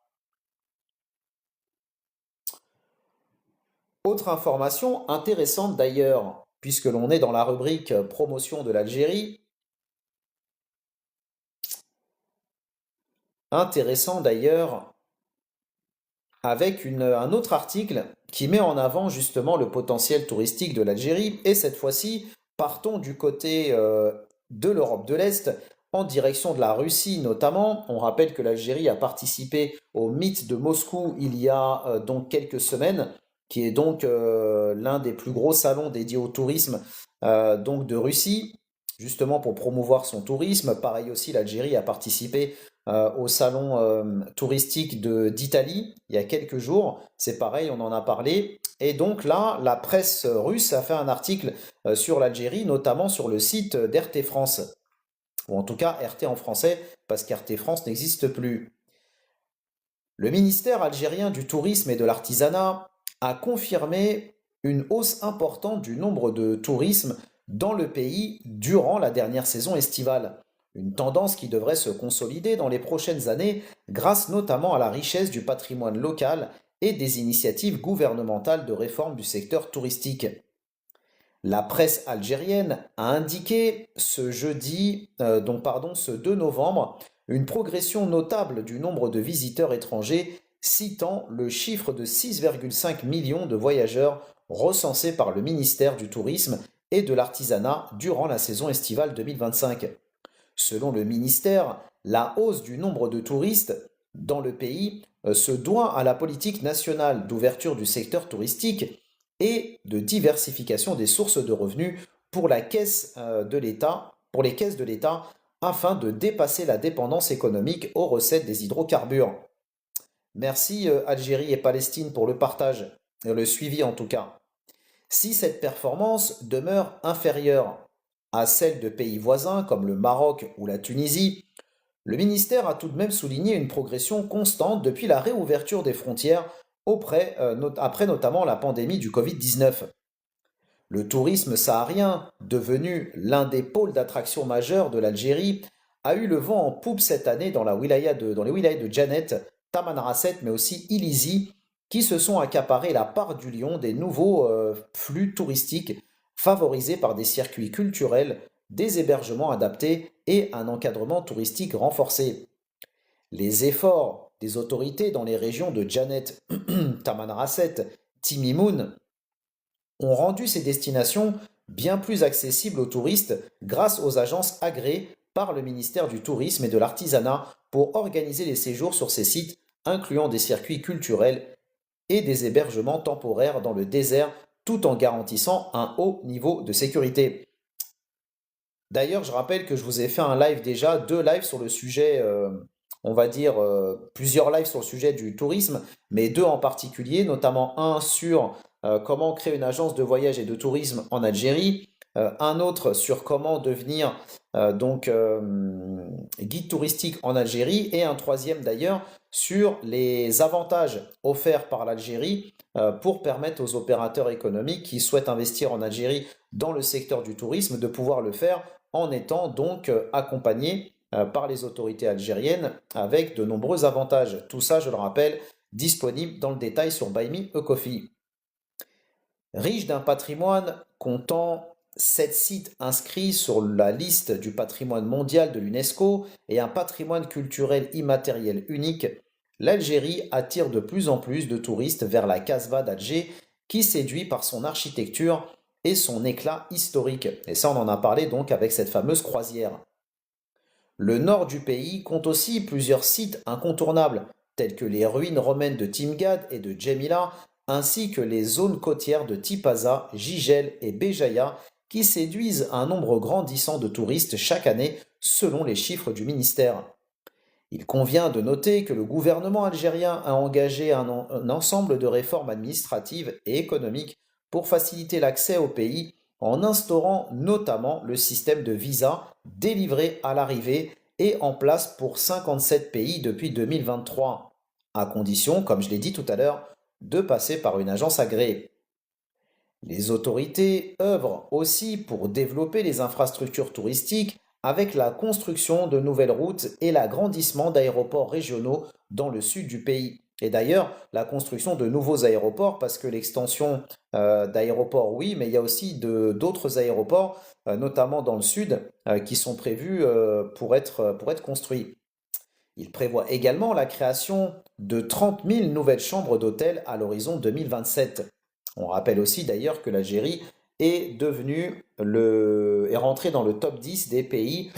Autre information intéressante d'ailleurs, puisque l'on est dans la rubrique promotion de l'Algérie. Intéressant d'ailleurs avec un autre article qui met en avant justement le potentiel touristique de l'Algérie. Et cette fois-ci, partons du côté de l'Europe de l'Est, en direction de la Russie notamment. On rappelle que l'Algérie a participé au Mythe de Moscou il y a donc quelques semaines, qui est donc l'un des plus gros salons dédiés au tourisme donc de Russie, justement pour promouvoir son tourisme. Pareil aussi, l'Algérie a participé au salon touristique d'Italie il y a quelques jours. C'est pareil, on en a parlé. Et donc là, la presse russe a fait un article sur l'Algérie, notamment sur le site d'RT France, ou en tout cas RT en français, parce qu'RT France n'existe plus. Le ministère algérien du Tourisme et de l'Artisanat a confirmé une hausse importante du nombre de tourisme dans le pays durant la dernière saison estivale. Une tendance qui devrait se consolider dans les prochaines années grâce notamment à la richesse du patrimoine local et des initiatives gouvernementales de réforme du secteur touristique. La presse algérienne a indiqué ce 2 novembre, une progression notable du nombre de visiteurs étrangers, citant le chiffre de 6,5 millions de voyageurs recensés par le ministère du Tourisme et de l'Artisanat durant la saison estivale 2025. Selon le ministère, la hausse du nombre de touristes dans le pays se doit à la politique nationale d'ouverture du secteur touristique et de diversification des sources de revenus pour la caisse de l'État, pour les caisses de l'État, afin de dépasser la dépendance économique aux recettes des hydrocarbures. Merci Algérie et Palestine pour le partage, le suivi en tout cas. Si cette performance demeure inférieure à celle de pays voisins comme le Maroc ou la Tunisie, le ministère a tout de même souligné une progression constante depuis la réouverture des frontières après notamment la pandémie du Covid-19. Le tourisme saharien, devenu l'un des pôles d'attraction majeurs de l'Algérie, a eu le vent en poupe cette année dans les wilayas de Djanet, Tamanrasset, mais aussi Ilizi, qui se sont accaparés la part du lion des nouveaux flux touristiques favorisés par des circuits culturels, des hébergements adaptés et un encadrement touristique renforcé. Les efforts des autorités dans les régions de Djanet, Tamanrasset, Timimoun ont rendu ces destinations bien plus accessibles aux touristes grâce aux agences agréées par le ministère du Tourisme et de l'Artisanat pour organiser les séjours sur ces sites, incluant des circuits culturels et des hébergements temporaires dans le désert, tout en garantissant un haut niveau de sécurité. D'ailleurs, je rappelle que je vous ai fait un live déjà, deux lives sur le sujet, on va dire plusieurs lives sur le sujet du tourisme, mais deux en particulier, notamment un sur comment créer une agence de voyage et de tourisme en Algérie, un autre sur comment devenir guide touristique en Algérie, et un troisième d'ailleurs sur les avantages offerts par l'Algérie pour permettre aux opérateurs économiques qui souhaitent investir en Algérie dans le secteur du tourisme de pouvoir le faire en étant donc accompagné par les autorités algériennes avec de nombreux avantages. Tout ça, je le rappelle, disponible dans le détail sur Buy Me a Coffee. Riche d'un patrimoine comptant 7 sites inscrits sur la liste du patrimoine mondial de l'UNESCO et un patrimoine culturel immatériel unique, l'Algérie attire de plus en plus de touristes vers la Casbah d'Alger qui séduit par son architecture et son éclat historique. Et ça, on en a parlé donc avec cette fameuse croisière. Le nord du pays compte aussi plusieurs sites incontournables, tels que les ruines romaines de Timgad et de Djemila, ainsi que les zones côtières de Tipaza, Jijel et Béjaïa, qui séduisent un nombre grandissant de touristes chaque année, selon les chiffres du ministère. Il convient de noter que le gouvernement algérien a engagé un ensemble de réformes administratives et économiques pour faciliter l'accès au pays en instaurant notamment le système de visa délivré à l'arrivée et en place pour 57 pays depuis 2023, à condition, comme je l'ai dit tout à l'heure, de passer par une agence agréée. Les autorités œuvrent aussi pour développer les infrastructures touristiques avec la construction de nouvelles routes et l'agrandissement d'aéroports régionaux dans le sud du pays. Et d'ailleurs, la construction de nouveaux aéroports, parce que l'extension d'aéroports, oui, mais il y a aussi d'autres aéroports, notamment dans le sud, qui sont prévus pour être construits. Il prévoit également la création de 30 000 nouvelles chambres d'hôtel à l'horizon 2027. On rappelle aussi d'ailleurs que l'Algérie est rentrée dans le top 10 des pays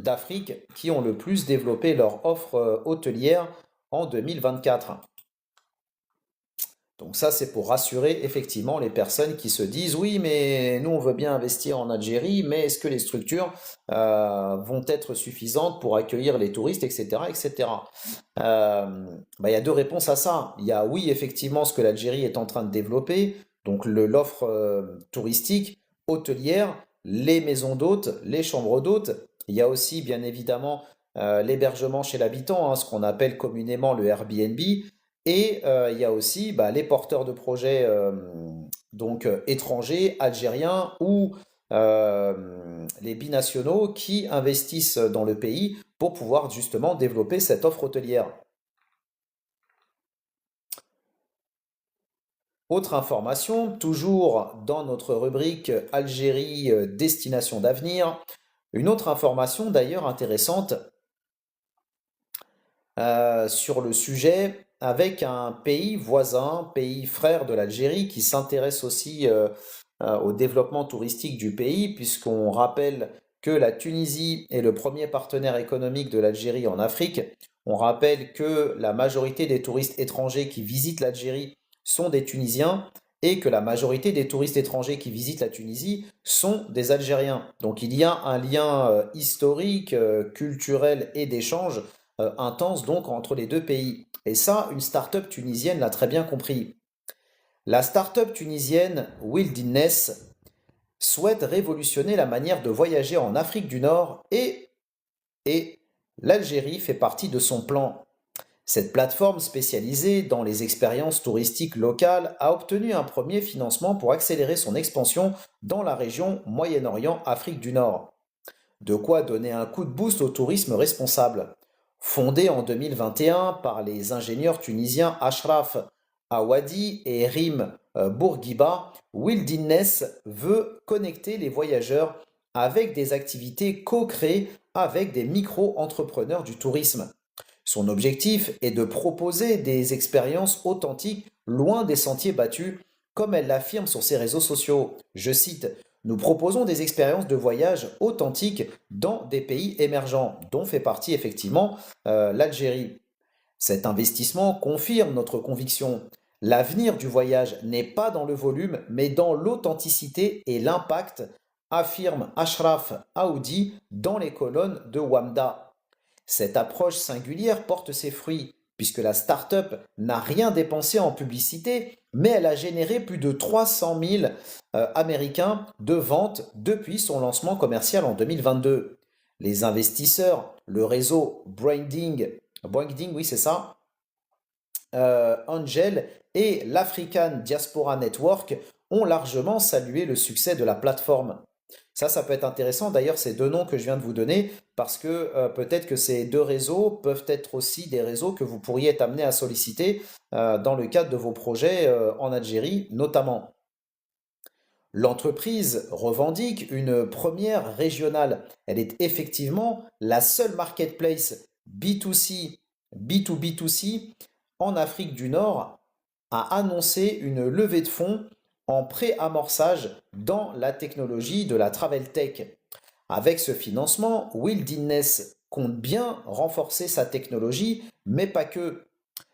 d'Afrique qui ont le plus développé leur offre hôtelière en 2024. Donc ça, c'est pour rassurer effectivement les personnes qui se disent oui, mais nous, on veut bien investir en Algérie, mais est-ce que les structures vont être suffisantes pour accueillir les touristes, etc., etc. Il y a deux réponses à ça. Il y a oui, effectivement, ce que l'Algérie est en train de développer, donc l'offre touristique, hôtelière, les maisons d'hôtes, les chambres d'hôtes. Il y a aussi, bien évidemment, l'hébergement chez l'habitant, hein, ce qu'on appelle communément le Airbnb. Et il y a aussi les porteurs de projets étrangers, algériens ou les binationaux qui investissent dans le pays pour pouvoir justement développer cette offre hôtelière. Autre information, toujours dans notre rubrique Algérie, destination d'avenir, une autre information d'ailleurs intéressante sur le sujet avec un pays voisin, pays frère de l'Algérie, qui s'intéresse aussi au développement touristique du pays, puisqu'on rappelle que la Tunisie est le premier partenaire économique de l'Algérie en Afrique. On rappelle que la majorité des touristes étrangers qui visitent l'Algérie sont des Tunisiens et que la majorité des touristes étrangers qui visitent la Tunisie sont des Algériens. Donc il y a un lien historique, culturel et d'échange intense donc entre les deux pays. Et ça, une start-up tunisienne l'a très bien compris. La start-up tunisienne Wilderness souhaite révolutionner la manière de voyager en Afrique du Nord et l'Algérie fait partie de son plan. Cette plateforme spécialisée dans les expériences touristiques locales a obtenu un premier financement pour accélérer son expansion dans la région Moyen-Orient-Afrique du Nord. De quoi donner un coup de boost au tourisme responsable. Fondée en 2021 par les ingénieurs tunisiens Ashraf Awadi et Rim Bourguiba, Wilderness veut connecter les voyageurs avec des activités co-créées avec des micro-entrepreneurs du tourisme. Son objectif est de proposer des expériences authentiques loin des sentiers battus, comme elle l'affirme sur ses réseaux sociaux. Je cite, nous proposons des expériences de voyage authentiques dans des pays émergents, dont fait partie effectivement l'Algérie. Cet investissement confirme notre conviction. L'avenir du voyage n'est pas dans le volume, mais dans l'authenticité et l'impact, affirme Ashraf Aoudi dans les colonnes de Wamda. Cette approche singulière porte ses fruits, puisque la start-up n'a rien dépensé en publicité, mais elle a généré plus de 300 000 Américains de ventes depuis son lancement commercial en 2022. Les investisseurs, le réseau Branding, oui c'est ça, Angel et l'African Diaspora Network ont largement salué le succès de la plateforme. Ça peut être intéressant. D'ailleurs, ces deux noms que je viens de vous donner, parce que peut-être que ces deux réseaux peuvent être aussi des réseaux que vous pourriez être amené à solliciter dans le cadre de vos projets en Algérie notamment. L'entreprise revendique une première régionale. Elle est effectivement la seule marketplace B2C, B2B2C en Afrique du Nord à annoncer une levée de fonds en pré-amorçage dans la technologie de la Travel Tech. Avec ce financement, Wilderness compte bien renforcer sa technologie, mais pas que.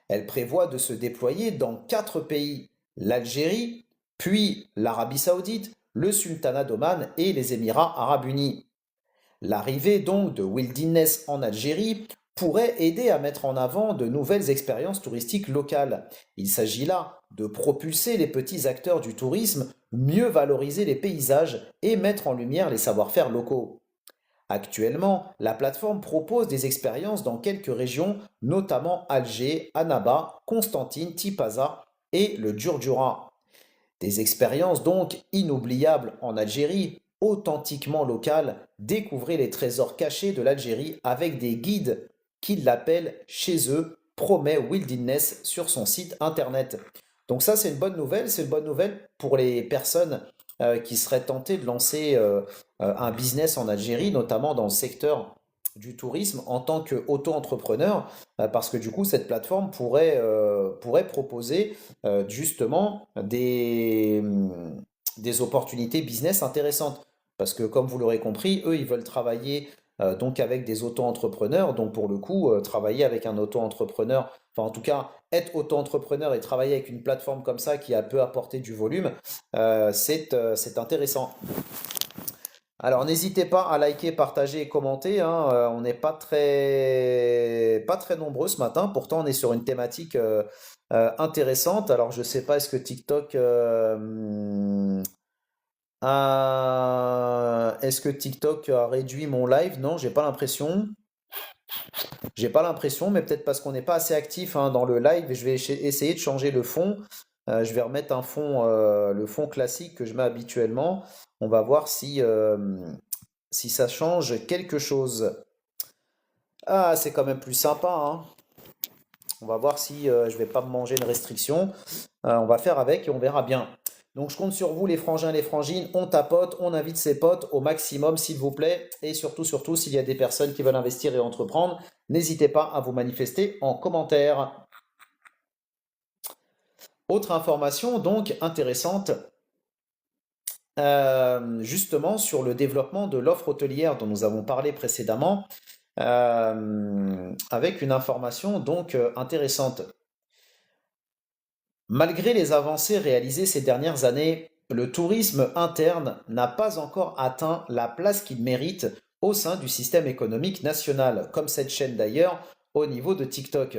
Elle prévoit de se déployer dans 4 pays, l'Algérie, puis l'Arabie Saoudite, le Sultanat d'Oman et les Émirats Arabes Unis. L'arrivée donc de Wilderness en Algérie pourrait aider à mettre en avant de nouvelles expériences touristiques locales. Il s'agit là de propulser les petits acteurs du tourisme, mieux valoriser les paysages et mettre en lumière les savoir-faire locaux. Actuellement, la plateforme propose des expériences dans quelques régions, notamment Alger, Annaba, Constantine, Tipaza et le Djurdjura. Des expériences donc inoubliables en Algérie, authentiquement locales, découvrez les trésors cachés de l'Algérie avec des guides qui l'appellent chez eux, promet Wilderness sur son site internet. Donc ça c'est une bonne nouvelle pour les personnes qui seraient tentées de lancer un business en Algérie, notamment dans le secteur du tourisme en tant qu'auto-entrepreneur, parce que du coup, cette plateforme pourrait proposer justement des opportunités business intéressantes. Parce que comme vous l'aurez compris, eux, ils veulent travailler donc avec des auto-entrepreneurs. Donc pour le coup, travailler avec un auto-entrepreneur, enfin en tout cas, être auto-entrepreneur et travailler avec une plateforme comme ça qui a peu apporté du volume, c'est intéressant. Alors n'hésitez pas à liker, partager et commenter, hein, on n'est pas très nombreux ce matin, pourtant on est sur une thématique intéressante. Alors je sais pas, est-ce que TikTok est-ce que TikTok a réduit mon live? Non, j'ai pas l'impression. J'ai pas l'impression, mais peut-être parce qu'on n'est pas assez actif hein, dans le live. Et je vais essayer de changer le fond. Je vais remettre le fond classique que je mets habituellement. On va voir si ça change quelque chose. Ah, c'est quand même plus sympa, hein. On va voir si je vais pas me manger une restriction. On va faire avec et on verra bien. Donc je compte sur vous les frangins, les frangines. On tapote, on invite ses potes au maximum s'il vous plaît. Et surtout, s'il y a des personnes qui veulent investir et entreprendre, n'hésitez pas à vous manifester en commentaire. Autre information donc intéressante, justement sur le développement de l'offre hôtelière dont nous avons parlé précédemment, avec une information donc intéressante. Malgré les avancées réalisées ces dernières années, le tourisme interne n'a pas encore atteint la place qu'il mérite au sein du système économique national, comme cette chaîne d'ailleurs au niveau de TikTok.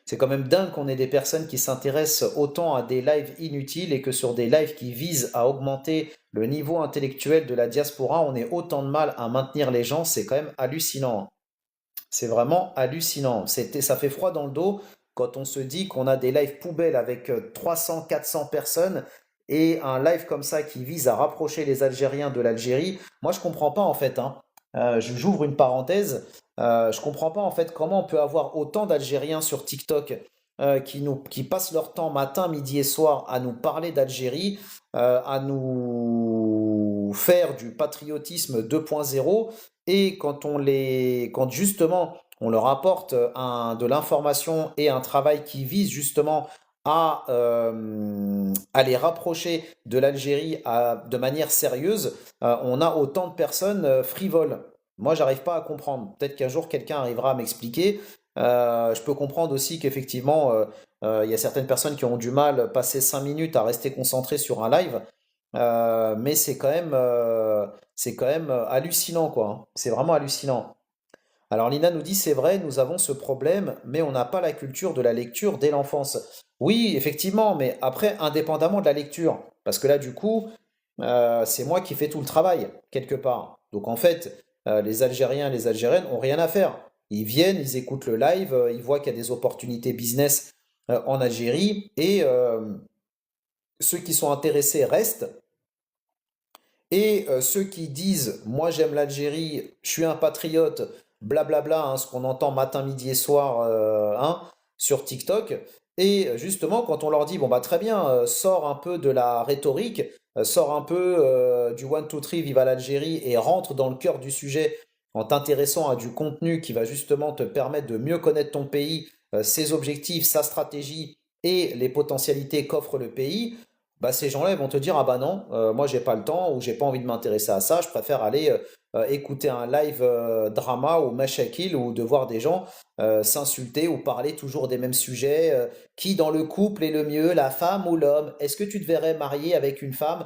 C'est quand même dingue qu'on ait des personnes qui s'intéressent autant à des lives inutiles et que sur des lives qui visent à augmenter le niveau intellectuel de la diaspora, on ait autant de mal à maintenir les gens, c'est quand même hallucinant. C'est vraiment hallucinant. Ça fait froid dans le dos quand on se dit qu'on a des lives poubelles avec 300, 400 personnes et un live comme ça qui vise à rapprocher les Algériens de l'Algérie. Moi, je comprends pas en fait, hein. J'ouvre une parenthèse. Je comprends pas en fait comment on peut avoir autant d'Algériens sur TikTok qui passent leur temps matin, midi et soir à nous parler d'Algérie, à nous faire du patriotisme 2.0 et quand justement on leur apporte de l'information et un travail qui vise justement à les rapprocher de l'Algérie de manière sérieuse, on a autant de personnes frivoles. Moi, j'arrive pas à comprendre. Peut-être qu'un jour, quelqu'un arrivera à m'expliquer. Je peux comprendre aussi qu'effectivement, il y a certaines personnes qui ont du mal, passer 5 minutes à rester concentrées sur un live. Mais c'est quand même hallucinant, quoi, hein. C'est vraiment hallucinant. Alors Lina nous dit, c'est vrai, nous avons ce problème, mais on n'a pas la culture de la lecture dès l'enfance. Oui, effectivement, mais après, indépendamment de la lecture, parce que là, du coup, c'est moi qui fais tout le travail, quelque part. Donc en fait, les Algériens et les Algériennes ont rien à faire. Ils viennent, ils écoutent le live, ils voient qu'il y a des opportunités business en Algérie, et ceux qui sont intéressés restent. Et ceux qui disent, moi j'aime l'Algérie, je suis un patriote, blablabla, hein, ce qu'on entend matin, midi et soir hein, sur TikTok. Et justement, quand on leur dit, bon bah très bien, sors un peu de la rhétorique, sors un peu du one, two, three, vive l'Algérie et rentre dans le cœur du sujet en t'intéressant à du contenu qui va justement te permettre de mieux connaître ton pays, ses objectifs, sa stratégie et les potentialités qu'offre le pays, bah, ces gens-là, ils vont te dire, ah bah non, moi j'ai pas le temps ou j'ai pas envie de m'intéresser à ça, je préfère aller écouter un live drama ou mashakil ou de voir des gens s'insulter ou parler toujours des mêmes sujets, qui dans le couple est le mieux, la femme ou l'homme? Est-ce que tu te verrais marier avec une femme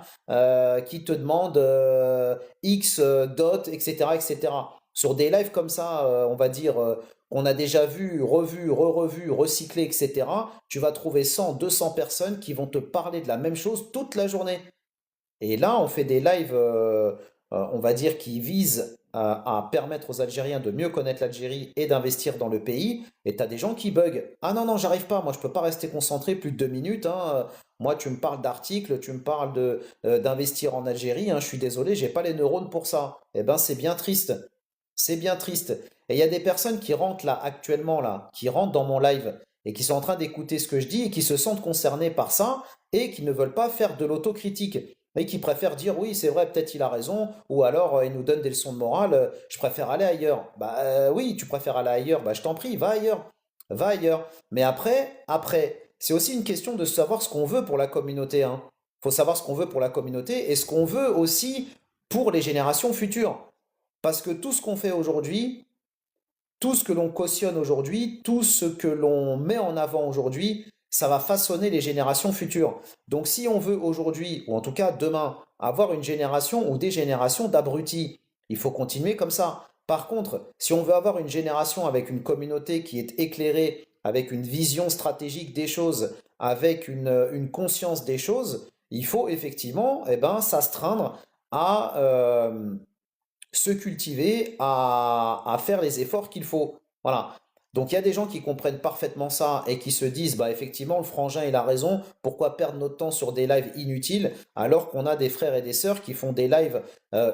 qui te demande X dot, etc., etc. Sur des lives comme ça, on va dire qu'on a déjà vu, revu, re-revu, recyclé, etc., tu vas trouver 100, 200 personnes qui vont te parler de la même chose toute la journée. Et là, on fait des lives, on va dire, qui visent à permettre aux Algériens de mieux connaître l'Algérie et d'investir dans le pays. Et tu as des gens qui bug. Ah non, non, j'arrive pas. Moi, je peux pas rester concentré plus de 2 minutes, hein. Moi, tu me parles d'articles, tu me parles d'investir en Algérie, hein. Je suis désolé, j'ai pas les neurones pour ça. Eh ben, c'est bien triste. C'est bien triste. Et il y a des personnes qui rentrent là, actuellement, là, qui rentrent dans mon live et qui sont en train d'écouter ce que je dis et qui se sentent concernés par ça et qui ne veulent pas faire de l'autocritique et qui préfèrent dire oui, c'est vrai, peut-être il a raison, ou alors il nous donne des leçons de morale, je préfère aller ailleurs. Bah oui, tu préfères aller ailleurs, bah je t'en prie, va ailleurs. Va ailleurs. Mais après, c'est aussi une question de savoir ce qu'on veut pour la communauté, hein. Faut savoir ce qu'on veut pour la communauté et ce qu'on veut aussi pour les générations futures. Parce que tout ce qu'on fait aujourd'hui, tout ce que l'on cautionne aujourd'hui, tout ce que l'on met en avant aujourd'hui, ça va façonner les générations futures. Donc si on veut aujourd'hui, ou en tout cas demain, avoir une génération ou des générations d'abrutis, il faut continuer comme ça. Par contre, si on veut avoir une génération avec une communauté qui est éclairée, avec une vision stratégique des choses, avec une conscience des choses, il faut effectivement s'astreindre à, se cultiver, à faire les efforts qu'il faut. Voilà. Donc il y a des gens qui comprennent parfaitement ça et qui se disent, bah effectivement, le frangin, il a raison, pourquoi perdre notre temps sur des lives inutiles alors qu'on a des frères et des sœurs qui font des lives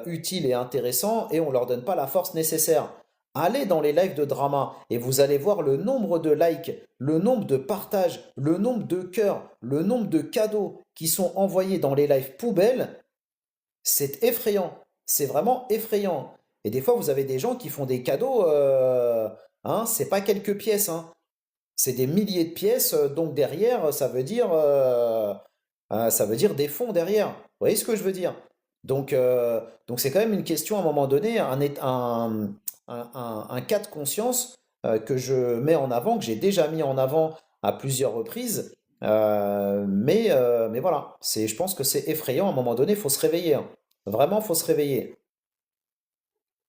utiles et intéressants et on leur donne pas la force nécessaire. Allez dans les lives de drama et vous allez voir le nombre de likes, le nombre de partages, le nombre de cœurs, le nombre de cadeaux qui sont envoyés dans les lives poubelles, c'est effrayant. C'est vraiment effrayant. Et des fois, vous avez des gens qui font des cadeaux, hein, c'est pas quelques pièces, hein. C'est des milliers de pièces, donc derrière, ça veut dire des fonds derrière. Vous voyez ce que je veux dire? Donc c'est quand même une question à un moment donné, un cas de conscience que je mets en avant, que j'ai déjà mis en avant à plusieurs reprises. Mais voilà, je pense que c'est effrayant. À un moment donné, il faut se réveiller, hein. Vraiment, faut se réveiller.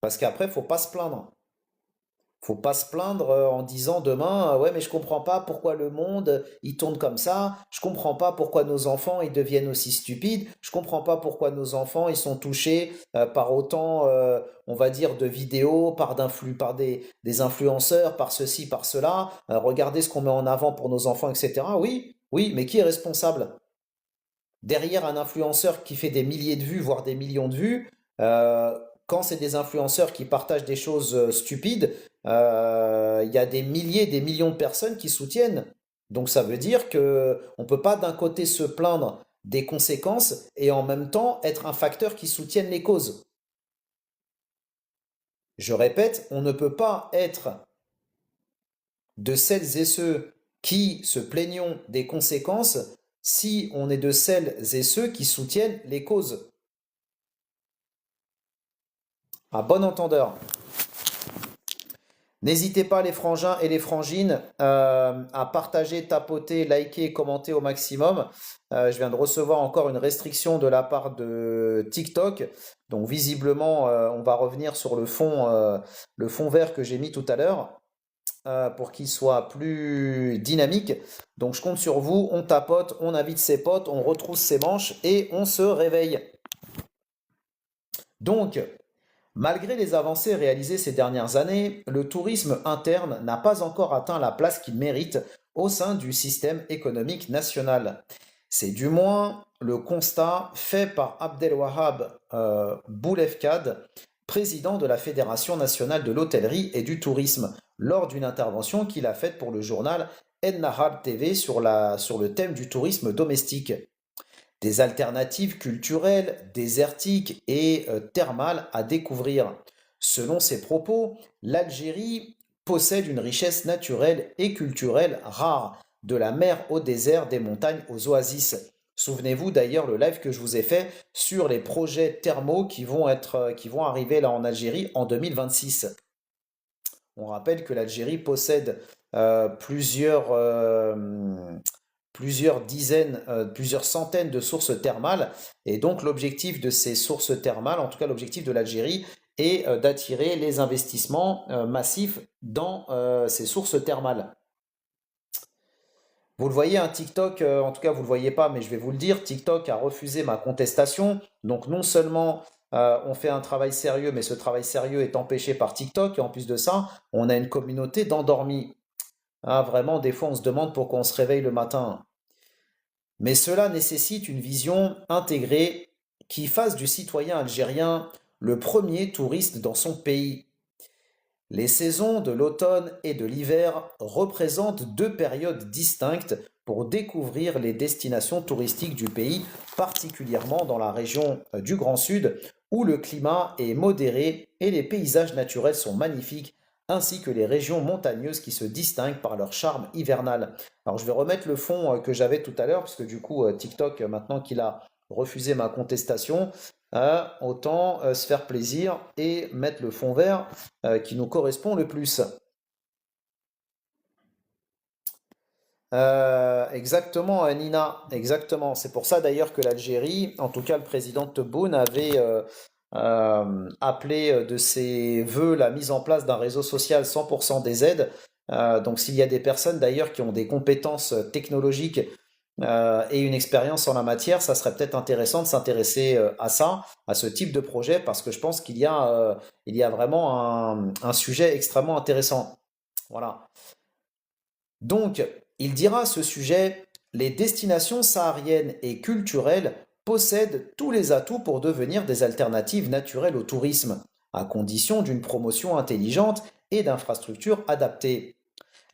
Parce qu'après, faut pas se plaindre. Faut pas se plaindre en disant demain, ouais, mais je comprends pas pourquoi le monde il tourne comme ça. Je comprends pas pourquoi nos enfants ils deviennent aussi stupides. Je comprends pas pourquoi nos enfants ils sont touchés par autant, on va dire, de vidéos, par des influenceurs, par ceci, par cela. Regardez ce qu'on met en avant pour nos enfants, etc. Oui, oui, mais qui est responsable? Derrière un influenceur qui fait des milliers de vues, voire des millions de vues, quand c'est des influenceurs qui partagent des choses stupides, il y a des milliers, des millions de personnes qui soutiennent. Donc ça veut dire que on peut pas d'un côté se plaindre des conséquences et en même temps être un facteur qui soutienne les causes. Je répète, on ne peut pas être de celles et ceux qui se plaignons des conséquences si on est de celles et ceux qui soutiennent les causes. À bon entendeur. N'hésitez pas les frangins et les frangines à partager, tapoter, liker et commenter au maximum. Je viens de recevoir encore une restriction de la part de TikTok. Donc visiblement, on va revenir sur le fond vert que j'ai mis tout à l'heure pour qu'il soit plus dynamique. Donc je compte sur vous, on tapote, on invite ses potes, on retrousse ses manches et on se réveille. Donc, malgré les avancées réalisées ces dernières années, le tourisme interne n'a pas encore atteint la place qu'il mérite au sein du système économique national. C'est du moins le constat fait par Abdelwahab Boulefkad, président de la Fédération nationale de l'hôtellerie et du tourisme, lors d'une intervention qu'il a faite pour le journal En-Nahar TV sur le thème du tourisme domestique. Des alternatives culturelles, désertiques et thermales à découvrir. Selon ses propos, l'Algérie possède une richesse naturelle et culturelle rare, de la mer au désert, des montagnes aux oasis. Souvenez-vous d'ailleurs le live que je vous ai fait sur les projets thermaux qui vont arriver là en Algérie en 2026. On rappelle que l'Algérie possède plusieurs dizaines, plusieurs centaines de sources thermales. Et donc l'objectif de ces sources thermales, en tout cas l'objectif de l'Algérie, est d'attirer les investissements massifs dans ces sources thermales. Vous le voyez, un TikTok, en tout cas vous ne le voyez pas, mais je vais vous le dire, TikTok a refusé ma contestation. Donc non seulement on fait un travail sérieux, mais ce travail sérieux est empêché par TikTok, et en plus de ça, on a une communauté d'endormis. Ah, vraiment, des fois on se demande pourquoi on se réveille le matin. Mais cela nécessite une vision intégrée qui fasse du citoyen algérien le premier touriste dans son pays. Les saisons de l'automne et de l'hiver représentent deux périodes distinctes pour découvrir les destinations touristiques du pays, particulièrement dans la région du Grand Sud, où le climat est modéré et les paysages naturels sont magnifiques, ainsi que les régions montagneuses qui se distinguent par leur charme hivernal. Alors je vais remettre le fond que j'avais tout à l'heure, puisque du coup TikTok, maintenant qu'il a refusé ma contestation, autant se faire plaisir et mettre le fond vert qui nous correspond le plus. Exactement, Nina, exactement. C'est pour ça d'ailleurs que l'Algérie, en tout cas le président Tebboune, avait appelé de ses voeux la mise en place d'un réseau social 100% des aides. Donc s'il y a des personnes d'ailleurs qui ont des compétences technologiques et une expérience en la matière, ça serait peut-être intéressant de s'intéresser à ça, à ce type de projet, parce que je pense il y a vraiment un sujet extrêmement intéressant. Voilà. Donc, il dira à ce sujet, les destinations sahariennes et culturelles possèdent tous les atouts pour devenir des alternatives naturelles au tourisme, à condition d'une promotion intelligente et d'infrastructures adaptées.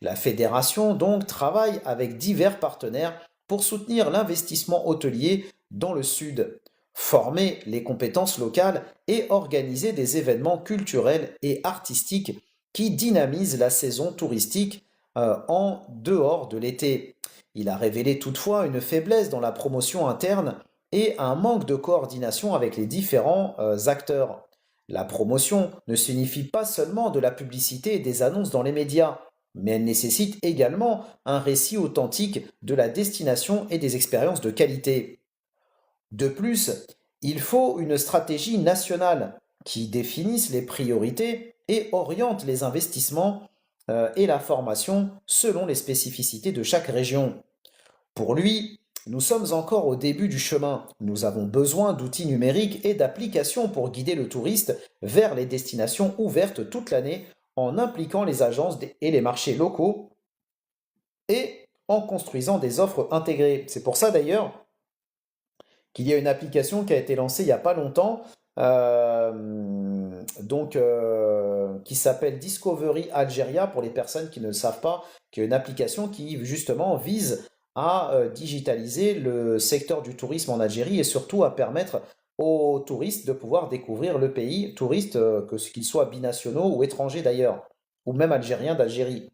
La fédération donc travaille avec divers partenaires pour soutenir l'investissement hôtelier dans le sud, former les compétences locales et organiser des événements culturels et artistiques qui dynamisent la saison touristique en dehors de l'été. Il a révélé toutefois une faiblesse dans la promotion interne et un manque de coordination avec les différents acteurs. La promotion ne signifie pas seulement de la publicité et des annonces dans les médias, mais elle nécessite également un récit authentique de la destination et des expériences de qualité. De plus, il faut une stratégie nationale qui définisse les priorités et oriente les investissements et la formation selon les spécificités de chaque région. Pour lui, nous sommes encore au début du chemin. Nous avons besoin d'outils numériques et d'applications pour guider le touriste vers les destinations ouvertes toute l'année en impliquant les agences et les marchés locaux et en construisant des offres intégrées. C'est pour ça d'ailleurs qu'il y a une application qui a été lancée il n'y a pas longtemps, qui s'appelle Discovery Algeria pour les personnes qui ne le savent pas, qui est une application qui justement vise à digitaliser le secteur du tourisme en Algérie et surtout à permettre aux touristes de pouvoir découvrir le pays, touristes, qu'ils soient binationaux ou étrangers d'ailleurs, ou même algériens d'Algérie.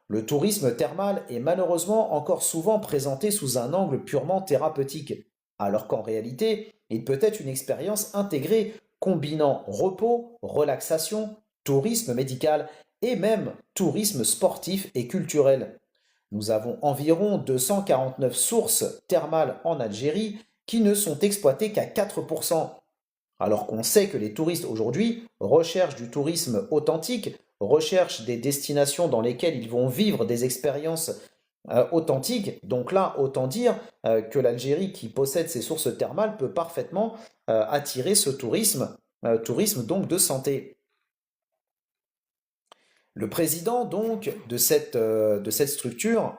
Le tourisme thermal est malheureusement encore souvent présenté sous un angle purement thérapeutique, alors qu'en réalité, il peut être une expérience intégrée combinant repos, relaxation, tourisme médical et même tourisme sportif et culturel. Nous avons environ 249 sources thermales en Algérie qui ne sont exploitées qu'à 4%. Alors qu'on sait que les touristes aujourd'hui recherchent du tourisme authentique, recherchent des destinations dans lesquelles ils vont vivre des expériences authentiques. Donc là, autant dire que l'Algérie, qui possède ses sources thermales, peut parfaitement attirer ce tourisme, tourisme donc de santé. Le président donc de cette structure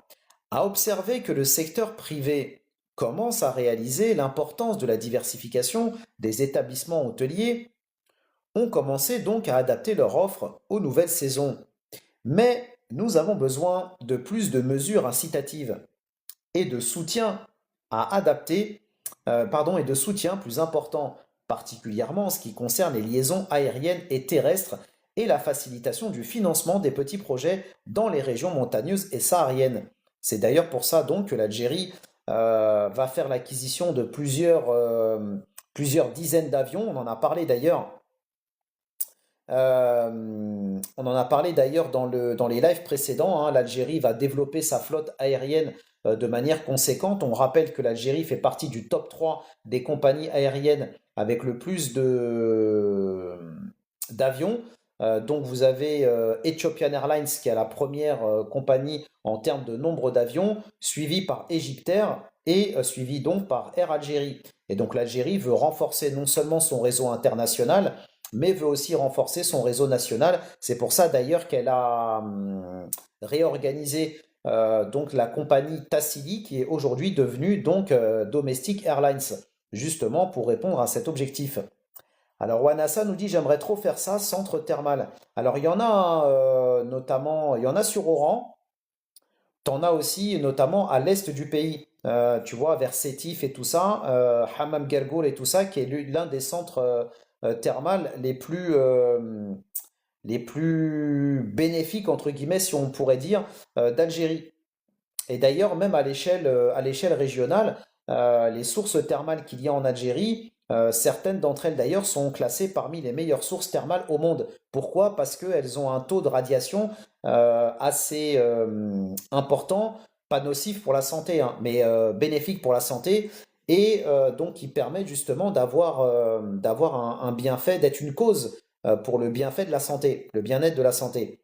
a observé que le secteur privé commence à réaliser l'importance de la diversification des établissements hôteliers, ont commencé donc à adapter leur offre aux nouvelles saisons. Mais nous avons besoin de plus de mesures incitatives et de soutien à adapter, et de soutien plus important, particulièrement en ce qui concerne les liaisons aériennes et terrestres et la facilitation du financement des petits projets dans les régions montagneuses et sahariennes. C'est d'ailleurs pour ça donc que l'Algérie va faire l'acquisition de plusieurs dizaines d'avions. On en a parlé d'ailleurs dans les lives précédents, hein. L'Algérie va développer sa flotte aérienne de manière conséquente. On rappelle que l'Algérie fait partie du top 3 des compagnies aériennes avec le plus d'avions. Donc vous avez Ethiopian Airlines qui est la première compagnie en termes de nombre d'avions, suivi par Egyptair et suivi donc par Air Algérie. Et donc l'Algérie veut renforcer non seulement son réseau international, mais veut aussi renforcer son réseau national. C'est pour ça d'ailleurs qu'elle a réorganisé donc la compagnie Tassili qui est aujourd'hui devenue donc Domestic Airlines, justement pour répondre à cet objectif. Alors Wanassa nous dit j'aimerais trop faire ça, centre thermal. Alors il y en a notamment, il y en a sur Oran, t'en as aussi notamment à l'est du pays. Tu vois, vers Sétif et tout ça, Hammam Gergoul et tout ça, qui est l'un des centres thermales les plus bénéfiques, entre guillemets, si on pourrait dire, d'Algérie. Et d'ailleurs, même à l'échelle régionale, les sources thermales qu'il y a en Algérie, certaines d'entre elles d'ailleurs sont classées parmi les meilleures sources thermales au monde. Pourquoi? Parce qu'elles ont un taux de radiation assez important, pas nocif pour la santé, hein, mais bénéfique pour la santé, et donc qui permet justement d'avoir un bienfait, d'être une cause pour le bienfait de la santé, le bien-être de la santé.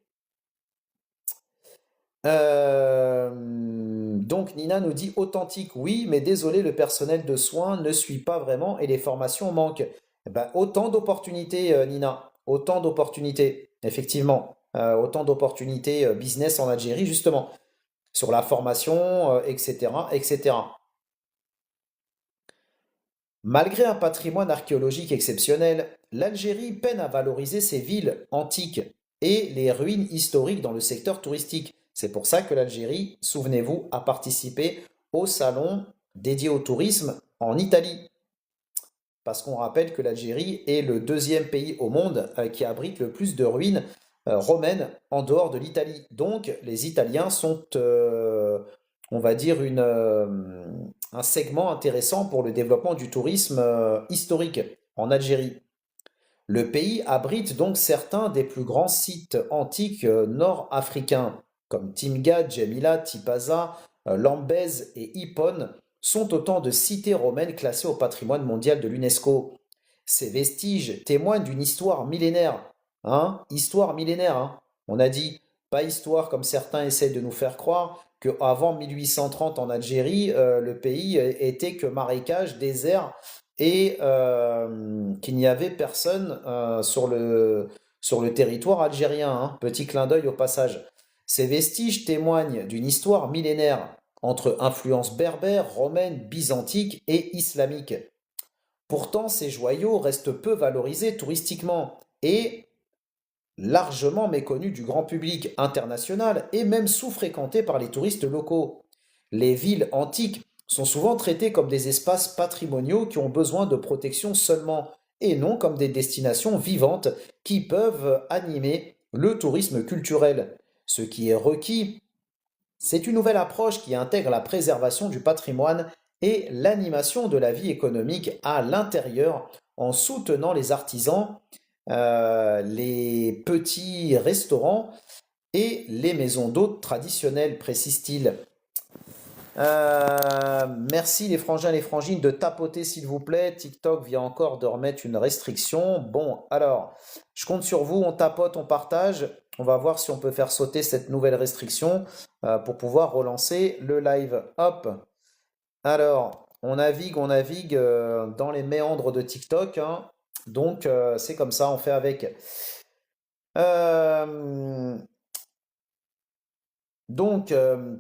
Donc Nina nous dit authentique, oui, mais désolé, le personnel de soins ne suit pas vraiment et les formations manquent. Eh ben, autant d'opportunités, Nina, autant d'opportunités, effectivement, autant d'opportunités business en Algérie, justement, sur la formation, etc., etc. Malgré un patrimoine archéologique exceptionnel, l'Algérie peine à valoriser ses villes antiques et les ruines historiques dans le secteur touristique. C'est pour ça que l'Algérie, souvenez-vous, a participé au salon dédié au tourisme en Italie. Parce qu'on rappelle que l'Algérie est le deuxième pays au monde qui abrite le plus de ruines romaines en dehors de l'Italie. Donc les Italiens sont, on va dire, un segment intéressant pour le développement du tourisme historique en Algérie. Le pays abrite donc certains des plus grands sites antiques nord-africains, comme Timgad, Djemila, Tipaza, Lambez et Hippone, sont autant de cités romaines classées au patrimoine mondial de l'UNESCO. Ces vestiges témoignent d'une histoire millénaire. Hein? Histoire millénaire, hein? On a dit, pas histoire comme certains essaient de nous faire croire, qu'avant 1830 en Algérie, le pays était que marécage, désert, et qu'il n'y avait personne sur le territoire algérien, hein. Petit clin d'œil au passage. Ces vestiges témoignent d'une histoire millénaire entre influences berbères, romaines, byzantiques et islamiques. Pourtant, ces joyaux restent peu valorisés touristiquement et largement méconnus du grand public international et même sous-fréquentés par les touristes locaux. Les villes antiques sont souvent traitées comme des espaces patrimoniaux qui ont besoin de protection seulement et non comme des destinations vivantes qui peuvent animer le tourisme culturel. Ce qui est requis C'est une nouvelle approche qui intègre la préservation du patrimoine et l'animation de la vie économique à l'intérieur en soutenant les artisans, les petits restaurants et les maisons d'hôtes traditionnelles, précise-t-il. Merci les frangins et les frangines de tapoter s'il vous plaît. TikTok vient encore de remettre une restriction. Bon, alors, je compte sur vous, on tapote, on partage. On va voir si on peut faire sauter cette nouvelle restriction pour pouvoir relancer le live. Hop. Alors, on navigue dans les méandres de TikTok, hein. Donc, c'est comme ça, on fait avec. Euh,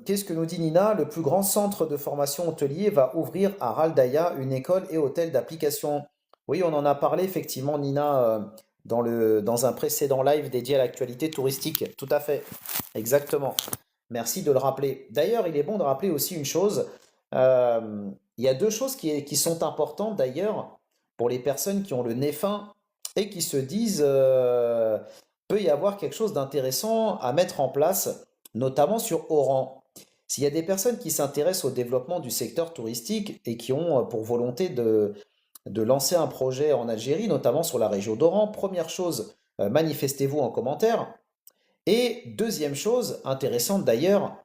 qu'est-ce que nous dit Nina? Le plus grand centre de formation hôtelier va ouvrir à Raldaya une école et hôtel d'application. Oui, on en a parlé effectivement, Nina, dans un précédent live dédié à l'actualité touristique. Tout à fait, exactement. Merci de le rappeler. D'ailleurs, il est bon de rappeler aussi une chose. Il y a deux choses qui sont importantes d'ailleurs pour les personnes qui ont le nez fin et qui se disent peut y avoir quelque chose d'intéressant à mettre en place notamment sur Oran. S'il y a des personnes qui s'intéressent au développement du secteur touristique et qui ont pour volonté de lancer un projet en Algérie, notamment sur la région d'Oran, première chose, manifestez-vous en commentaire. Et deuxième chose, intéressante d'ailleurs,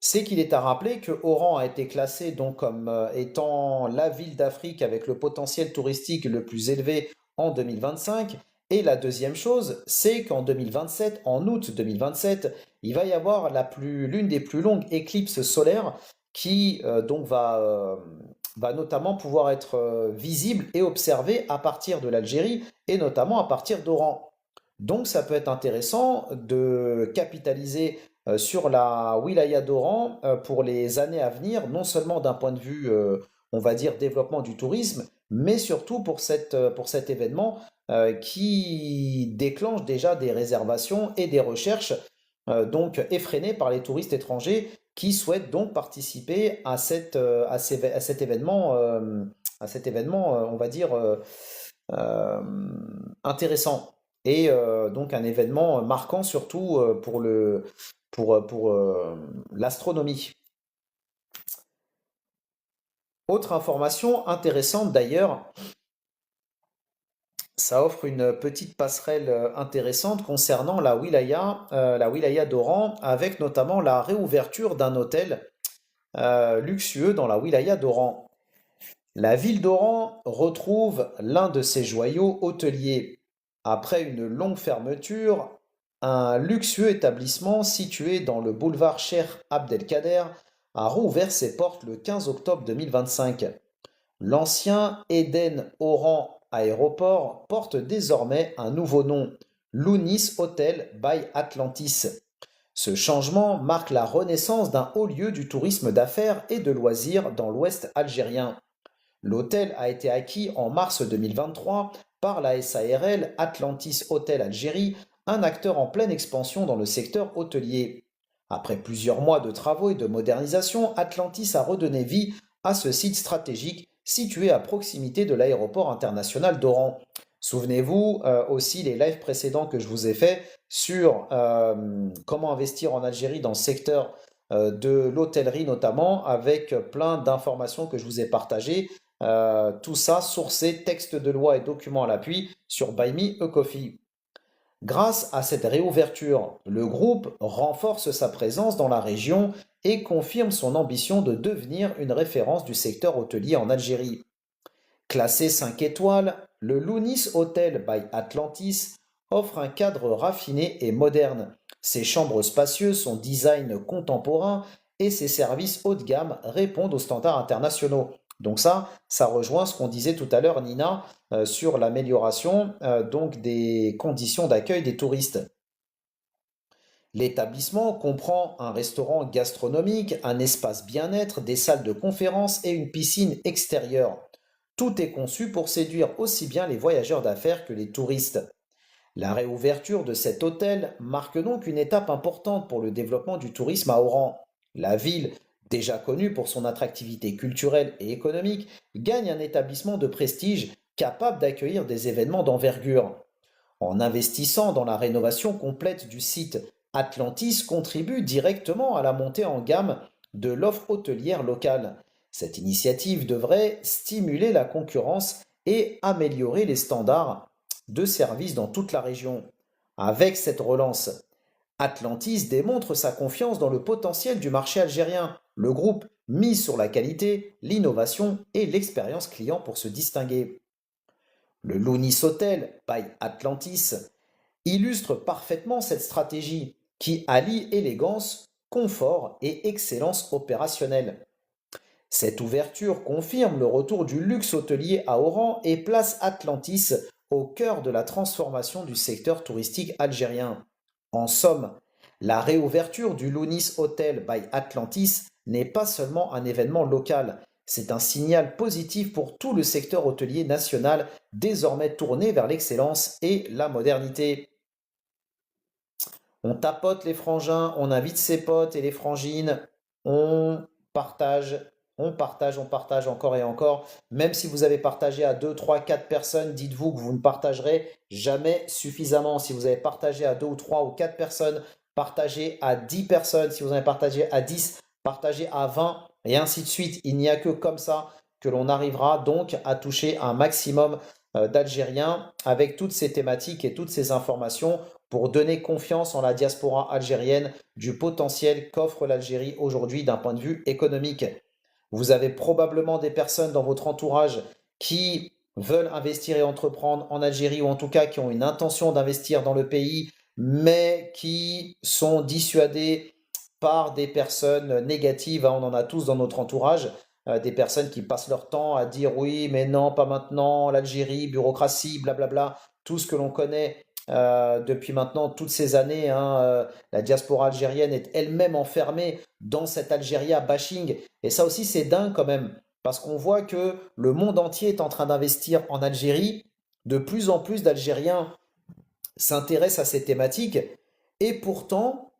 c'est qu'il est à rappeler que Oran a été classé donc comme étant la ville d'Afrique avec le potentiel touristique le plus élevé en 2025. Et la deuxième chose, c'est qu'en 2027, en août 2027, il va y avoir l'une des plus longues éclipses solaires qui va notamment pouvoir être visible et observée à partir de l'Algérie et notamment à partir d'Oran. Donc ça peut être intéressant de capitaliser sur la wilaya d'Oran pour les années à venir, non seulement d'un point de vue, on va dire, développement du tourisme, mais surtout pour cet événement qui déclenche déjà des réservations et des recherches donc effrénées par les touristes étrangers qui souhaitent donc participer à cet événement, on va dire, euh, intéressant. Et donc un événement marquant surtout pour l'astronomie. Autre information intéressante d'ailleurs, ça offre une petite passerelle intéressante concernant la wilaya d'Oran, avec notamment la réouverture d'un hôtel luxueux dans la wilaya d'Oran. La ville d'Oran retrouve l'un de ses joyaux hôteliers. Après une longue fermeture, un luxueux établissement situé dans le boulevard Cheikh Abdelkader a rouvert ses portes le 15 octobre 2025. L'ancien Eden Oran Aéroport porte désormais un nouveau nom, Lounis Hotel by Atlantis. Ce changement marque la renaissance d'un haut lieu du tourisme d'affaires et de loisirs dans l'ouest algérien. L'hôtel a été acquis en mars 2023 par la SARL Atlantis Hotel Algérie, un acteur en pleine expansion dans le secteur hôtelier. Après plusieurs mois de travaux et de modernisation, Atlantis a redonné vie à ce site stratégique situé à proximité de l'aéroport international d'Oran. Souvenez-vous aussi les lives précédents que je vous ai faits sur comment investir en Algérie dans le secteur de l'hôtellerie notamment, avec plein d'informations que je vous ai partagées. Tout ça sourcé, texte de loi et documents à l'appui sur Buy Me a Coffee. Grâce à cette réouverture, le groupe renforce sa présence dans la région et confirme son ambition de devenir une référence du secteur hôtelier en Algérie. Classé 5 étoiles, le Lounis Hotel by Atlantis offre un cadre raffiné et moderne. Ses chambres spacieuses, son design contemporain et ses services haut de gamme répondent aux standards internationaux. Donc ça rejoint ce qu'on disait tout à l'heure, Nina, sur l'amélioration donc des conditions d'accueil des touristes. L'établissement comprend un restaurant gastronomique, un espace bien-être, des salles de conférence et une piscine extérieure. Tout est conçu pour séduire aussi bien les voyageurs d'affaires que les touristes. La réouverture de cet hôtel marque donc une étape importante pour le développement du tourisme à Oran. La ville, déjà connue pour son attractivité culturelle et économique, gagne un établissement de prestige capable d'accueillir des événements d'envergure. En investissant dans la rénovation complète du site, Atlantis contribue directement à la montée en gamme de l'offre hôtelière locale. Cette initiative devrait stimuler la concurrence et améliorer les standards de service dans toute la région. Avec cette relance, Atlantis démontre sa confiance dans le potentiel du marché algérien. Le groupe mise sur la qualité, l'innovation et l'expérience client pour se distinguer. Le Lounis Hotel by Atlantis illustre parfaitement cette stratégie qui allie élégance, confort et excellence opérationnelle. Cette ouverture confirme le retour du luxe hôtelier à Oran et place Atlantis au cœur de la transformation du secteur touristique algérien. En somme, la réouverture du Lounis Hotel by Atlantis n'est pas seulement un événement local, c'est un signal positif pour tout le secteur hôtelier national désormais tourné vers l'excellence et la modernité. On tapote les frangins, on invite ses potes et les frangines, on partage, on partage encore et encore. Même si vous avez partagé à 2, 3, 4 personnes, dites-vous que vous ne partagerez jamais suffisamment. Si vous avez partagé à 2 ou 3 ou 4 personnes, partagez à 10 personnes. Si vous en avez partagé à 10, partagez à 20 et ainsi de suite. Il n'y a que comme ça que l'on arrivera donc à toucher un maximum d'Algériens avec toutes ces thématiques et toutes ces informations pour donner confiance en la diaspora algérienne du potentiel qu'offre l'Algérie aujourd'hui d'un point de vue économique. Vous avez probablement des personnes dans votre entourage qui veulent investir et entreprendre en Algérie ou en tout cas qui ont une intention d'investir dans le pays, mais qui sont dissuadées par des personnes négatives. On en a tous dans notre entourage. Des personnes qui passent leur temps à dire oui, mais non, pas maintenant, l'Algérie, bureaucratie, blablabla, tout ce que l'on connaît depuis maintenant toutes ces années. La diaspora algérienne est elle-même enfermée dans cet Algéria bashing. Et ça aussi, c'est dingue quand même, parce qu'on voit que le monde entier est en train d'investir en Algérie. De plus en plus d'Algériens s'intéressent à ces thématiques. Et pourtant,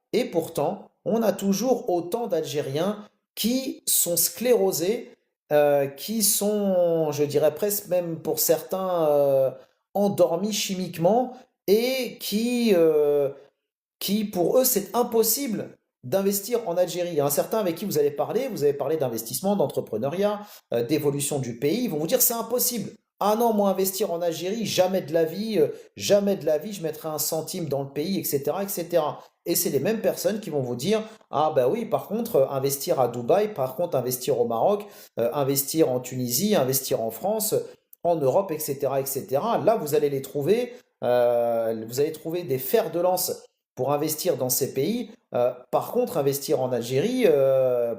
on a toujours autant d'Algériens qui sont sclérosés, qui sont, je dirais presque même pour certains, endormis chimiquement et qui pour eux, c'est impossible d'investir en Algérie. Il y a un certain avec qui vous avez parlé d'investissement, d'entrepreneuriat, d'évolution du pays, ils vont vous dire c'est impossible. Ah non, moi investir en Algérie, jamais de la vie, je mettrai un centime dans le pays, etc., etc. Et cetera. Et c'est les mêmes personnes qui vont vous dire, ah bah oui, par contre, investir à Dubaï, par contre, investir au Maroc, investir en Tunisie, investir en France, en Europe, etc., etc. Là, vous allez trouver des fers de lance pour investir dans ces pays. Par contre, investir en Algérie,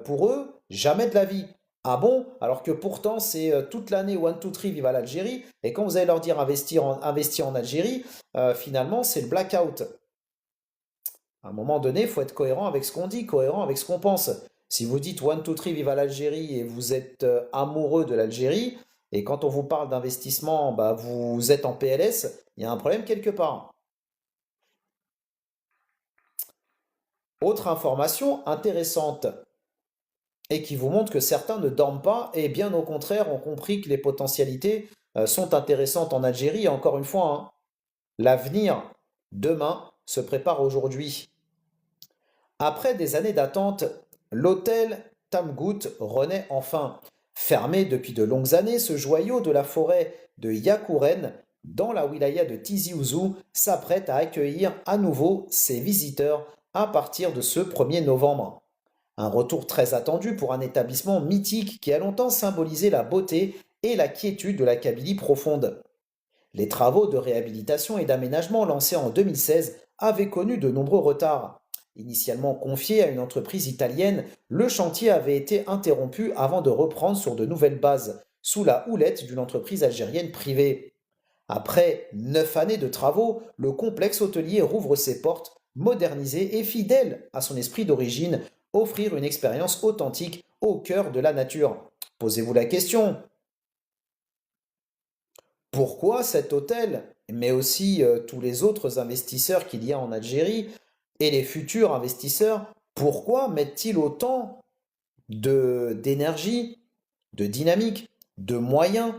pour eux, jamais de la vie. Ah bon? Alors que pourtant, c'est toute l'année one, two, three, vive l'Algérie. Et quand vous allez leur dire investir en Algérie, finalement, c'est le blackout. À un moment donné, il faut être cohérent avec ce qu'on dit, cohérent avec ce qu'on pense. Si vous dites one, two, three, vive l'Algérie et vous êtes amoureux de l'Algérie, et quand on vous parle d'investissement, bah, vous êtes en PLS, il y a un problème quelque part. Autre information intéressante et qui vous montre que certains ne dorment pas et bien au contraire ont compris que les potentialités sont intéressantes en Algérie. Et encore une fois, l'avenir demain se prépare aujourd'hui. Après des années d'attente, l'hôtel Tamgout renaît enfin. Fermé depuis de longues années, ce joyau de la forêt de Yakouren, dans la wilaya de Tizi Ouzou, s'apprête à accueillir à nouveau ses visiteurs à partir de ce 1er novembre. Un retour très attendu pour un établissement mythique qui a longtemps symbolisé la beauté et la quiétude de la Kabylie profonde. Les travaux de réhabilitation et d'aménagement lancés en 2016 avaient connu de nombreux retards. Initialement confié à une entreprise italienne, le chantier avait été interrompu avant de reprendre sur de nouvelles bases, sous la houlette d'une entreprise algérienne privée. Après 9 années de travaux, le complexe hôtelier rouvre ses portes, modernisé et fidèle à son esprit d'origine, offrir une expérience authentique au cœur de la nature. Posez-vous la question, pourquoi cet hôtel, mais aussi tous les autres investisseurs qu'il y a en Algérie et les futurs investisseurs, pourquoi mettent-ils autant d'énergie, de dynamique, de moyens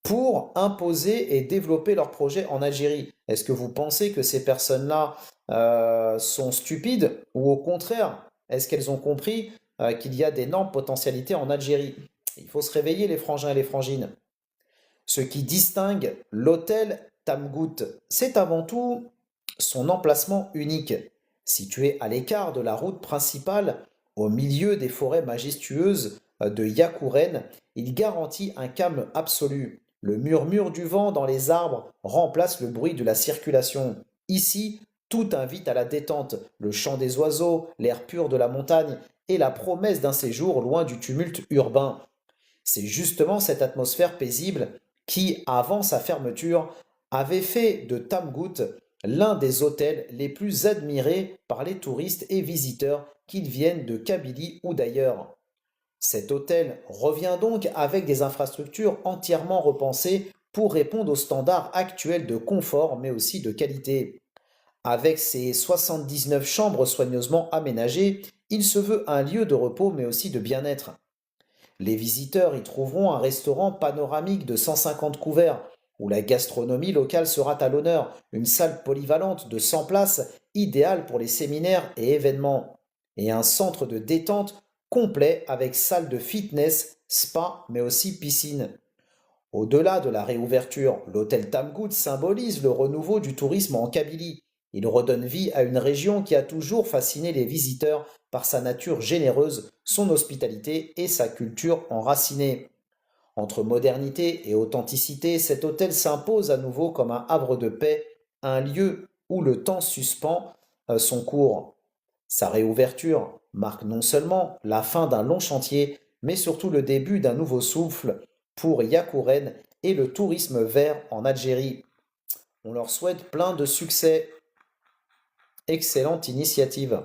pour imposer et développer leurs projets en Algérie? Est-ce que vous pensez que ces personnes-là sont stupides ou au contraire, est-ce qu'elles ont compris qu'il y a d'énormes potentialités en Algérie? Il faut se réveiller les frangins et les frangines. Ce qui distingue l'hôtel Tamgout, c'est avant tout son emplacement unique. Situé à l'écart de la route principale, au milieu des forêts majestueuses de Yakouren, il garantit un calme absolu. Le murmure du vent dans les arbres remplace le bruit de la circulation. Ici, tout invite à la détente, le chant des oiseaux, l'air pur de la montagne et la promesse d'un séjour loin du tumulte urbain. C'est justement cette atmosphère paisible qui, avant sa fermeture, avait fait de Tamgout l'un des hôtels les plus admirés par les touristes et visiteurs qu'ils viennent de Kabylie ou d'ailleurs. Cet hôtel revient donc avec des infrastructures entièrement repensées pour répondre aux standards actuels de confort mais aussi de qualité. Avec ses 79 chambres soigneusement aménagées, il se veut un lieu de repos mais aussi de bien-être. Les visiteurs y trouveront un restaurant panoramique de 150 couverts, où la gastronomie locale sera à l'honneur, une salle polyvalente de 100 places, idéale pour les séminaires et événements, et un centre de détente complet avec salle de fitness, spa, mais aussi piscine. Au-delà de la réouverture, l'hôtel Tamgout symbolise le renouveau du tourisme en Kabylie. Il redonne vie à une région qui a toujours fasciné les visiteurs par sa nature généreuse, son hospitalité et sa culture enracinée. Entre modernité et authenticité, cet hôtel s'impose à nouveau comme un havre de paix, un lieu où le temps suspend son cours. Sa réouverture marque non seulement la fin d'un long chantier, mais surtout le début d'un nouveau souffle pour Yakouren et le tourisme vert en Algérie. On leur souhaite plein de succès. Excellente initiative.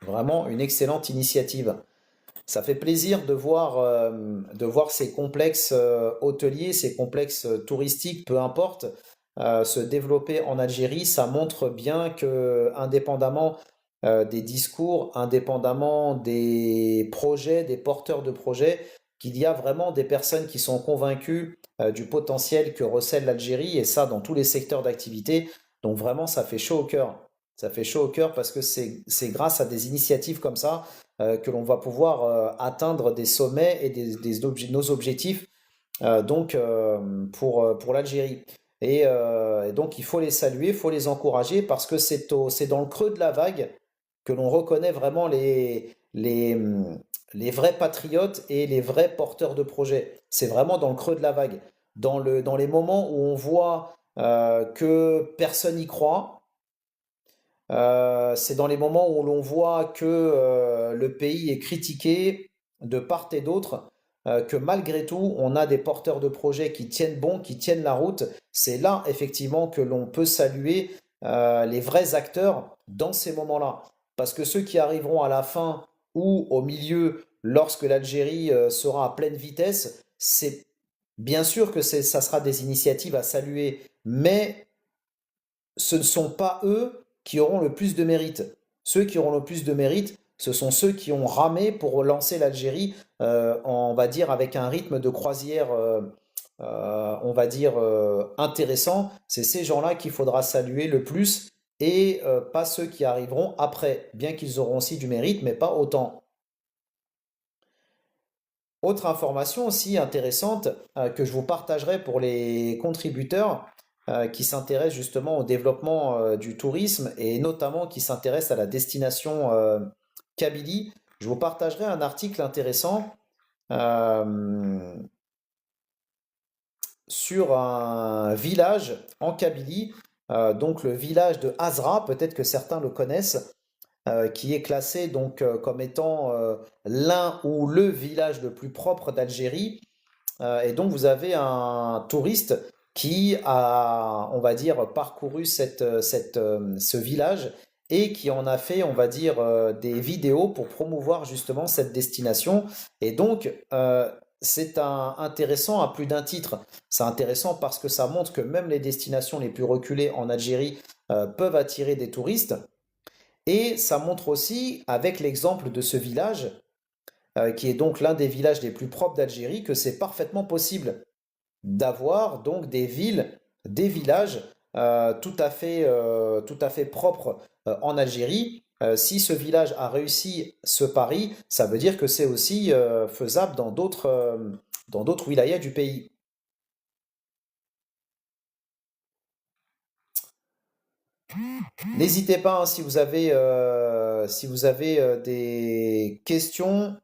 Vraiment une excellente initiative. Ça fait plaisir de voir ces complexes hôteliers, ces complexes touristiques, peu importe, se développer en Algérie. Ça montre bien que, indépendamment des discours, indépendamment des projets, des porteurs de projets, qu'il y a vraiment des personnes qui sont convaincues du potentiel que recèle l'Algérie, et ça dans tous les secteurs d'activité. Donc vraiment, ça fait chaud au cœur. Ça fait chaud au cœur parce que c'est grâce à des initiatives comme ça que l'on va pouvoir atteindre des sommets et nos objectifs pour l'Algérie. Et donc il faut les saluer, il faut les encourager parce que c'est dans le creux de la vague que l'on reconnaît vraiment les vrais patriotes et les vrais porteurs de projets. C'est vraiment dans le creux de la vague. Dans les moments où on voit que personne n'y croit, c'est dans les moments où l'on voit que le pays est critiqué de part et d'autre, que malgré tout, on a des porteurs de projets qui tiennent bon, qui tiennent la route. C'est là, effectivement, que l'on peut saluer les vrais acteurs dans ces moments-là. Parce que ceux qui arriveront à la fin ou au milieu, lorsque l'Algérie sera à pleine vitesse, c'est bien sûr que ça sera des initiatives à saluer, mais ce ne sont pas eux qui auront le plus de mérite. Ceux qui auront le plus de mérite, ce sont ceux qui ont ramé pour lancer l'Algérie, on va dire, avec un rythme de croisière, on va dire, intéressant. C'est ces gens-là qu'il faudra saluer le plus et pas ceux qui arriveront après, bien qu'ils auront aussi du mérite, mais pas autant. Autre information aussi intéressante que je vous partagerai pour les contributeurs qui s'intéressent justement au développement du tourisme et notamment qui s'intéressent à la destination Kabylie. Je vous partagerai un article intéressant euh, sur un village en Kabylie, donc le village de Azra, peut-être que certains le connaissent, qui est classé donc comme étant l'un ou le village le plus propre d'Algérie. Et donc vous avez un touriste qui a, on va dire, parcouru ce village et qui en a fait, on va dire, des vidéos pour promouvoir justement cette destination. Et donc, intéressant à plus d'un titre. C'est intéressant parce que ça montre que même les destinations les plus reculées en Algérie peuvent attirer des touristes. Et ça montre aussi, avec l'exemple de ce village, qui est donc l'un des villages les plus propres d'Algérie, que c'est parfaitement possible d'avoir donc des villes, des villages tout à fait propre en Algérie. Si ce village a réussi ce pari, ça veut dire que c'est aussi faisable dans d'autres wilayas du pays. N'hésitez pas, hein, si vous avez des questions,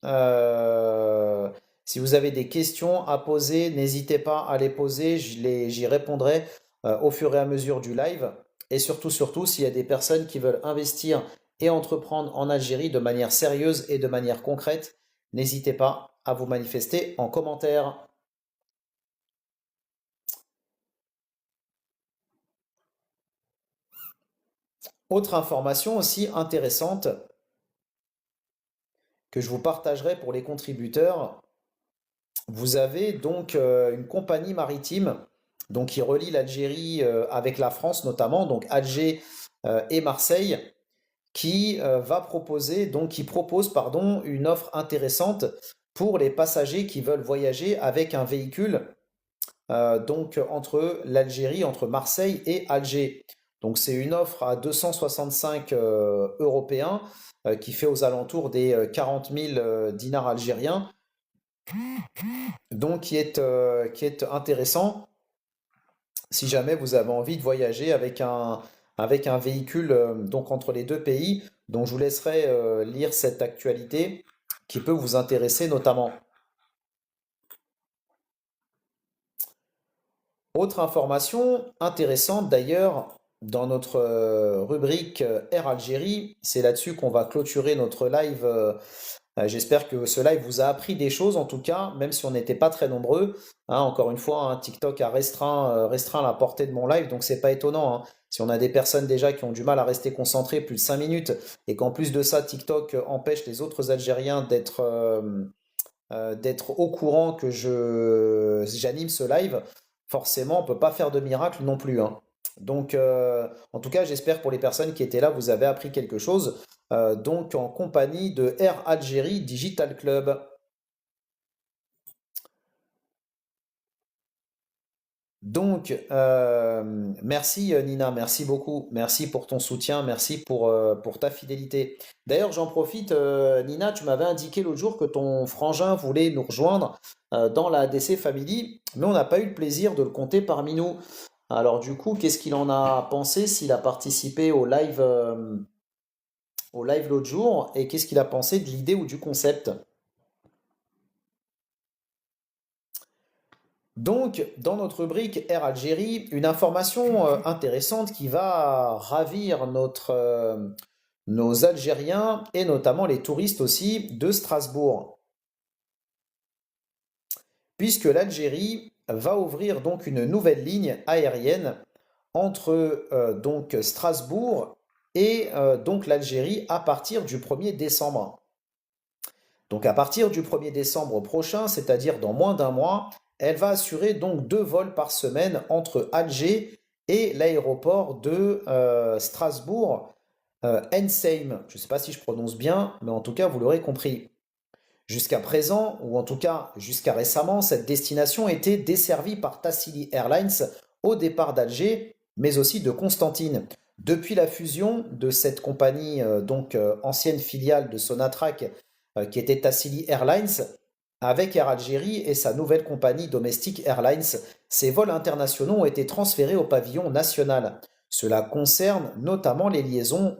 euh, si vous avez des questions à poser, n'hésitez pas à les poser, j'y répondrai au fur et à mesure du live. Et surtout, s'il y a des personnes qui veulent investir et entreprendre en Algérie de manière sérieuse et de manière concrète, n'hésitez pas à vous manifester en commentaire. Autre information aussi intéressante que je vous partagerai pour les contributeurs, vous avez donc une compagnie maritime donc, qui relie l'Algérie avec la France notamment, donc Alger et Marseille, qui propose pardon, une offre intéressante pour les passagers qui veulent voyager avec un véhicule donc entre l'Algérie, entre Marseille et Alger. Donc c'est une offre à 265 européens qui fait aux alentours des 40 000 dinars algériens, donc qui est intéressant si jamais vous avez envie de voyager avec un véhicule donc entre les deux pays. Donc je vous laisserai lire cette actualité qui peut vous intéresser notamment. Autre information intéressante d'ailleurs, dans notre rubrique Air Algérie, c'est là-dessus qu'on va clôturer notre live. J'espère que ce live vous a appris des choses en tout cas, même si on n'était pas très nombreux. Hein, encore une fois, hein, TikTok a restreint la portée de mon live, donc c'est pas étonnant. Hein. Si on a des personnes déjà qui ont du mal à rester concentrées plus de 5 minutes et qu'en plus de ça, TikTok empêche les autres Algériens d'être au courant que j'anime ce live, forcément, on ne peut pas faire de miracle non plus. Hein. Donc, en tout cas, j'espère pour les personnes qui étaient là, vous avez appris quelque chose. Donc, en compagnie de Air Algérie Digital Club. Donc, merci Nina, merci beaucoup, merci pour ton soutien, merci pour ta fidélité. D'ailleurs, j'en profite, Nina, tu m'avais indiqué l'autre jour que ton frangin voulait nous rejoindre dans la DC Family, mais on n'a pas eu le plaisir de le compter parmi nous. Alors du coup, qu'est-ce qu'il en a pensé s'il a participé au live l'autre jour et qu'est-ce qu'il a pensé de l'idée ou du concept? Donc, dans notre rubrique Air Algérie, une information intéressante qui va ravir nos Algériens et notamment les touristes aussi de Strasbourg, puisque l'Algérie va ouvrir donc une nouvelle ligne aérienne entre donc Strasbourg et donc l'Algérie à partir du 1er décembre. Donc à partir du 1er décembre prochain, c'est-à-dire dans moins d'un mois, elle va assurer donc 2 vols par semaine entre Alger et l'aéroport de Strasbourg, Ensheim. Je ne sais pas si je prononce bien, mais en tout cas, vous l'aurez compris. Jusqu'à présent, ou en tout cas jusqu'à récemment, cette destination était desservie par Tassili Airlines au départ d'Alger, mais aussi de Constantine. Depuis la fusion de cette compagnie, ancienne filiale de Sonatrach, qui était Tassili Airlines, avec Air Algérie et sa nouvelle compagnie Domestic Airlines, ces vols internationaux ont été transférés au pavillon national. Cela concerne notamment les liaisons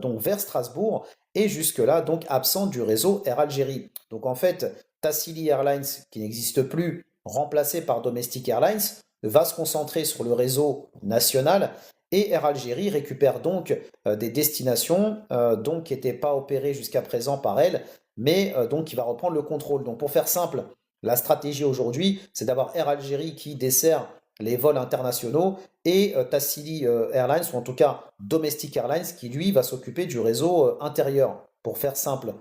donc vers Strasbourg et jusque-là donc absent du réseau Air Algérie. Donc en fait, Tassili Airlines, qui n'existe plus, remplacé par Domestic Airlines, va se concentrer sur le réseau national et Air Algérie récupère donc des destinations donc qui n'étaient pas opérées jusqu'à présent par elle, mais donc qui va reprendre le contrôle. Donc pour faire simple, la stratégie aujourd'hui, c'est d'avoir Air Algérie qui dessert les vols internationaux et Tassili Airlines, ou en tout cas Domestic Airlines, qui lui va s'occuper du réseau intérieur, pour faire simple.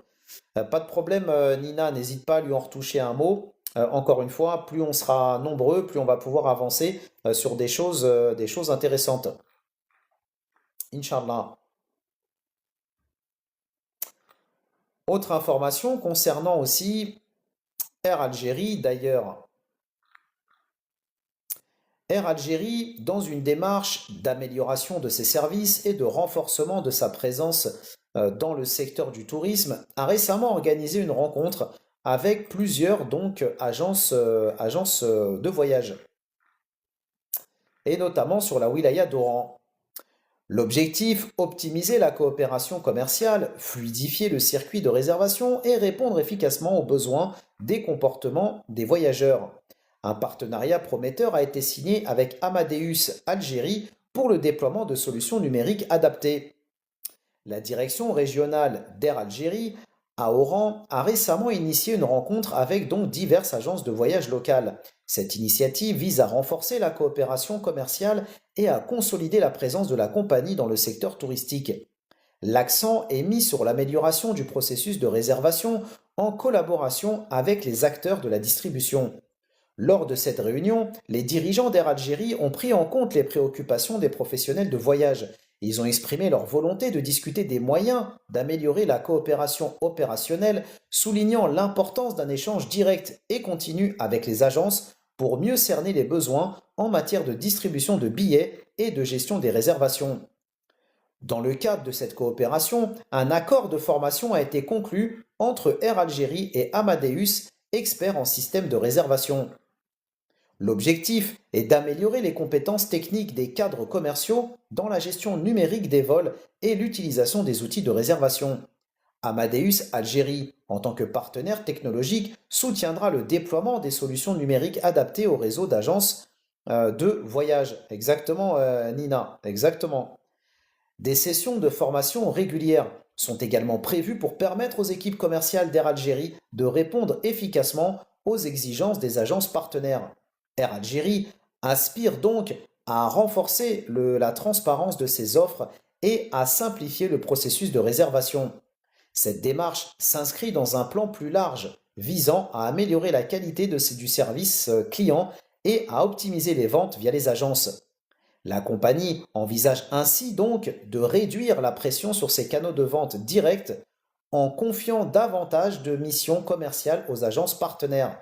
Pas de problème, Nina, n'hésite pas à lui en retoucher un mot. Encore une fois, plus on sera nombreux, plus on va pouvoir avancer sur des choses intéressantes. Inch'Allah. Autre information concernant aussi Air Algérie, d'ailleurs. Air Algérie, dans une démarche d'amélioration de ses services et de renforcement de sa présence dans le secteur du tourisme, a récemment organisé une rencontre avec plusieurs agences de voyage, et notamment sur la wilaya d'Oran. L'objectif, optimiser la coopération commerciale, fluidifier le circuit de réservation et répondre efficacement aux besoins des comportements des voyageurs. Un partenariat prometteur a été signé avec Amadeus Algérie pour le déploiement de solutions numériques adaptées. La direction régionale d'Air Algérie à Oran a récemment initié une rencontre avec donc diverses agences de voyage locales. Cette initiative vise à renforcer la coopération commerciale et à consolider la présence de la compagnie dans le secteur touristique. L'accent est mis sur l'amélioration du processus de réservation en collaboration avec les acteurs de la distribution. Lors de cette réunion, les dirigeants d'Air Algérie ont pris en compte les préoccupations des professionnels de voyage. Ils ont exprimé leur volonté de discuter des moyens d'améliorer la coopération opérationnelle, soulignant l'importance d'un échange direct et continu avec les agences pour mieux cerner les besoins en matière de distribution de billets et de gestion des réservations. Dans le cadre de cette coopération, un accord de formation a été conclu entre Air Algérie et Amadeus, experts en système de réservation. L'objectif est d'améliorer les compétences techniques des cadres commerciaux dans la gestion numérique des vols et l'utilisation des outils de réservation. Amadeus Algérie, en tant que partenaire technologique, soutiendra le déploiement des solutions numériques adaptées au réseau d'agences de voyage. Exactement, Nina, exactement. Des sessions de formation régulières sont également prévues pour permettre aux équipes commerciales d'Air Algérie de répondre efficacement aux exigences des agences partenaires. Air Algérie aspire donc à renforcer la transparence de ses offres et à simplifier le processus de réservation. Cette démarche s'inscrit dans un plan plus large visant à améliorer la qualité du service client et à optimiser les ventes via les agences. La compagnie envisage ainsi donc de réduire la pression sur ses canaux de vente directs en confiant davantage de missions commerciales aux agences partenaires.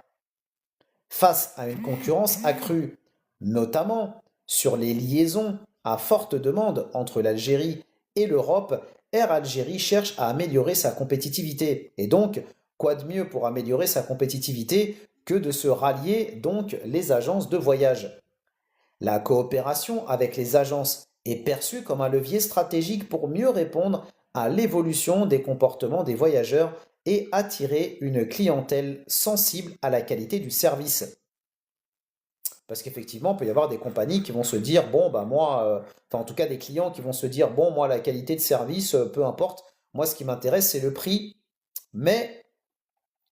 Face à une concurrence accrue, notamment sur les liaisons à forte demande entre l'Algérie et l'Europe, Air Algérie cherche à améliorer sa compétitivité. Et donc, quoi de mieux pour améliorer sa compétitivité que de se rallier donc les agences de voyage. La coopération avec les agences est perçue comme un levier stratégique pour mieux répondre à l'évolution des comportements des voyageurs et attirer une clientèle sensible à la qualité du service. Parce qu'effectivement, il peut y avoir des compagnies qui vont se dire, bon, bah moi, enfin en tout cas des clients qui vont se dire, bon, moi, la qualité de service, peu importe, moi, ce qui m'intéresse, c'est le prix. Mais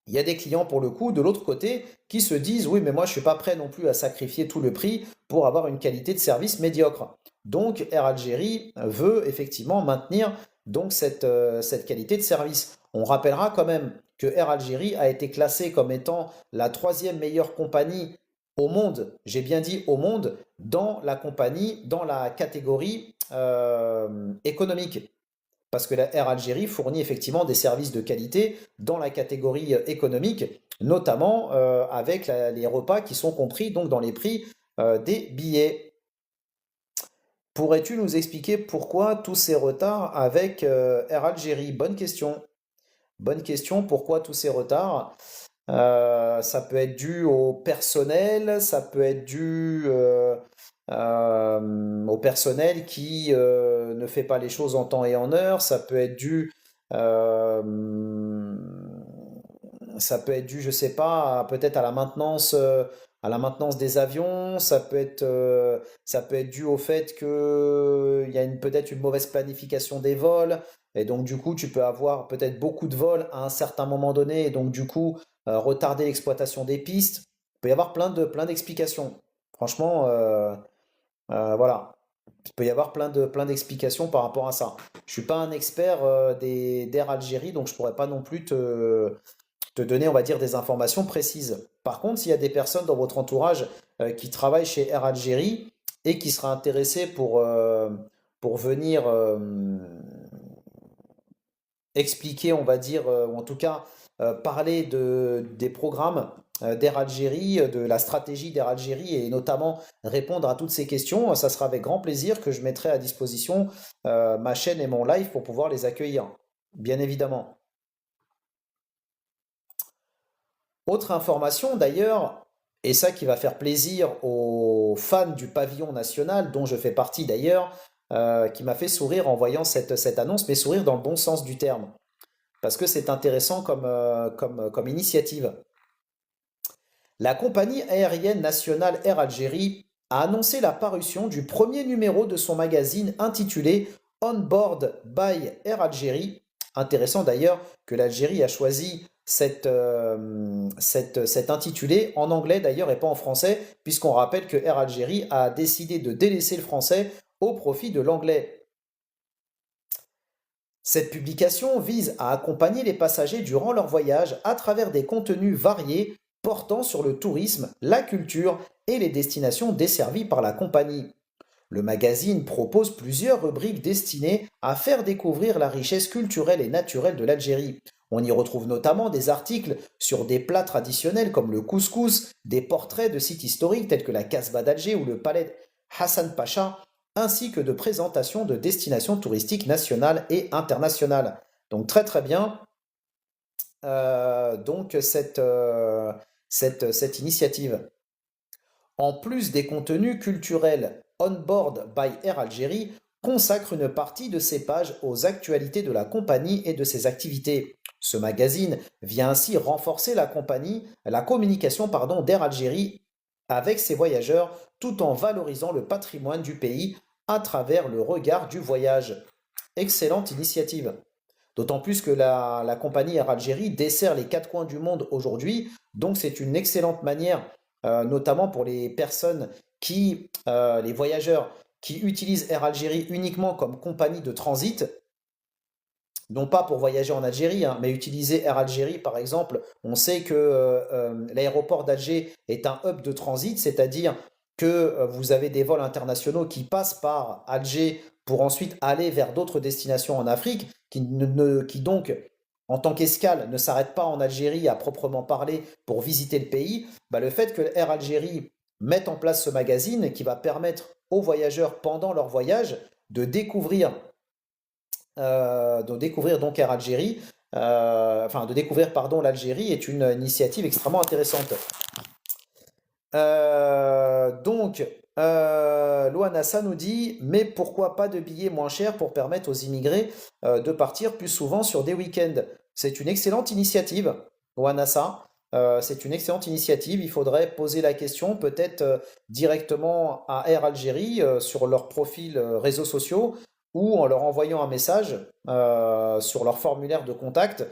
il y a des clients, pour le coup, de l'autre côté, qui se disent, oui, mais moi, je ne suis pas prêt non plus à sacrifier tout le prix pour avoir une qualité de service médiocre. Donc, Air Algérie veut effectivement maintenir donc cette qualité de service. On rappellera quand même que Air Algérie a été classée comme étant la troisième meilleure compagnie au monde, j'ai bien dit au monde, dans la catégorie économique. Parce que la Air Algérie fournit effectivement des services de qualité dans la catégorie économique, notamment avec les repas qui sont compris donc dans les prix des billets. Pourrais-tu nous expliquer pourquoi tous ces retards avec Air Algérie? Bonne question. Bonne question, pourquoi tous ces retards? Ça peut être dû au personnel, ça peut être dû au personnel qui ne fait pas les choses en temps et en heure, euh, je sais pas, peut-être à la maintenance des avions, ça peut être dû au fait que il y a peut-être une mauvaise planification des vols, et donc du coup tu peux avoir peut-être beaucoup de vols à un certain moment donné, et donc du coup retarder l'exploitation des pistes. Il peut y avoir plein d'explications. Franchement, voilà. Il peut y avoir plein d'explications par rapport à ça. Je suis pas un expert d'Air Algérie, donc je pourrais pas non plus te donner, on va dire, des informations précises. Par contre, s'il y a des personnes dans votre entourage qui travaillent chez Air Algérie et qui seraient intéressées pour venir expliquer, on va dire, ou en tout cas parler des programmes d'Air Algérie, de la stratégie d'Air Algérie et notamment répondre à toutes ces questions, ça sera avec grand plaisir que je mettrai à disposition ma chaîne et mon live pour pouvoir les accueillir, bien évidemment. Autre information d'ailleurs, et ça qui va faire plaisir aux fans du pavillon national, dont je fais partie d'ailleurs, qui m'a fait sourire en voyant cette annonce, mais sourire dans le bon sens du terme, parce que c'est intéressant comme initiative. La compagnie aérienne nationale Air Algérie a annoncé la parution du premier numéro de son magazine intitulé On Board by Air Algérie. Intéressant d'ailleurs que l'Algérie a choisi cet intitulé en anglais d'ailleurs et pas en français, puisqu'on rappelle que Air Algérie a décidé de délaisser le français au profit de l'anglais. Cette publication vise à accompagner les passagers durant leur voyage à travers des contenus variés portant sur le tourisme, la culture et les destinations desservies par la compagnie. Le magazine propose plusieurs rubriques destinées à faire découvrir la richesse culturelle et naturelle de l'Algérie. On y retrouve notamment des articles sur des plats traditionnels comme le couscous, des portraits de sites historiques tels que la Casbah d'Alger ou le palais Hassan Pacha, ainsi que de présentations de destinations touristiques nationales et internationales. Donc très très bien. Donc cette initiative. En plus des contenus culturels, On Board by Air Algérie consacre une partie de ses pages aux actualités de la compagnie et de ses activités. Ce magazine vient ainsi renforcer la communication d'Air Algérie avec ses voyageurs tout en valorisant le patrimoine du pays à travers le regard du voyage. Excellente initiative. D'autant plus que la compagnie Air Algérie dessert les quatre coins du monde aujourd'hui, donc c'est une excellente manière, notamment pour les personnes les voyageurs qui utilisent Air Algérie uniquement comme compagnie de transit, non pas pour voyager en Algérie, hein, mais utiliser Air Algérie par exemple. On sait que l'aéroport d'Alger est un hub de transit, c'est-à-dire que vous avez des vols internationaux qui passent par Alger pour ensuite aller vers d'autres destinations en Afrique, qui donc, en tant qu'escale, ne s'arrêtent pas en Algérie à proprement parler pour visiter le pays. Bah, le fait que Air Algérie mette en place ce magazine qui va permettre aux voyageurs pendant leur voyage de découvrir donc Air Algérie, de découvrir pardon l'Algérie est une initiative extrêmement intéressante. Loanassa nous dit, mais pourquoi pas de billets moins chers pour permettre aux immigrés de partir plus souvent sur des week-ends? C'est une excellente initiative, Loanassa. C'est une excellente initiative. Il faudrait poser la question peut-être directement à Air Algérie sur leur profil réseaux sociaux ou en leur envoyant un message sur leur formulaire de contact.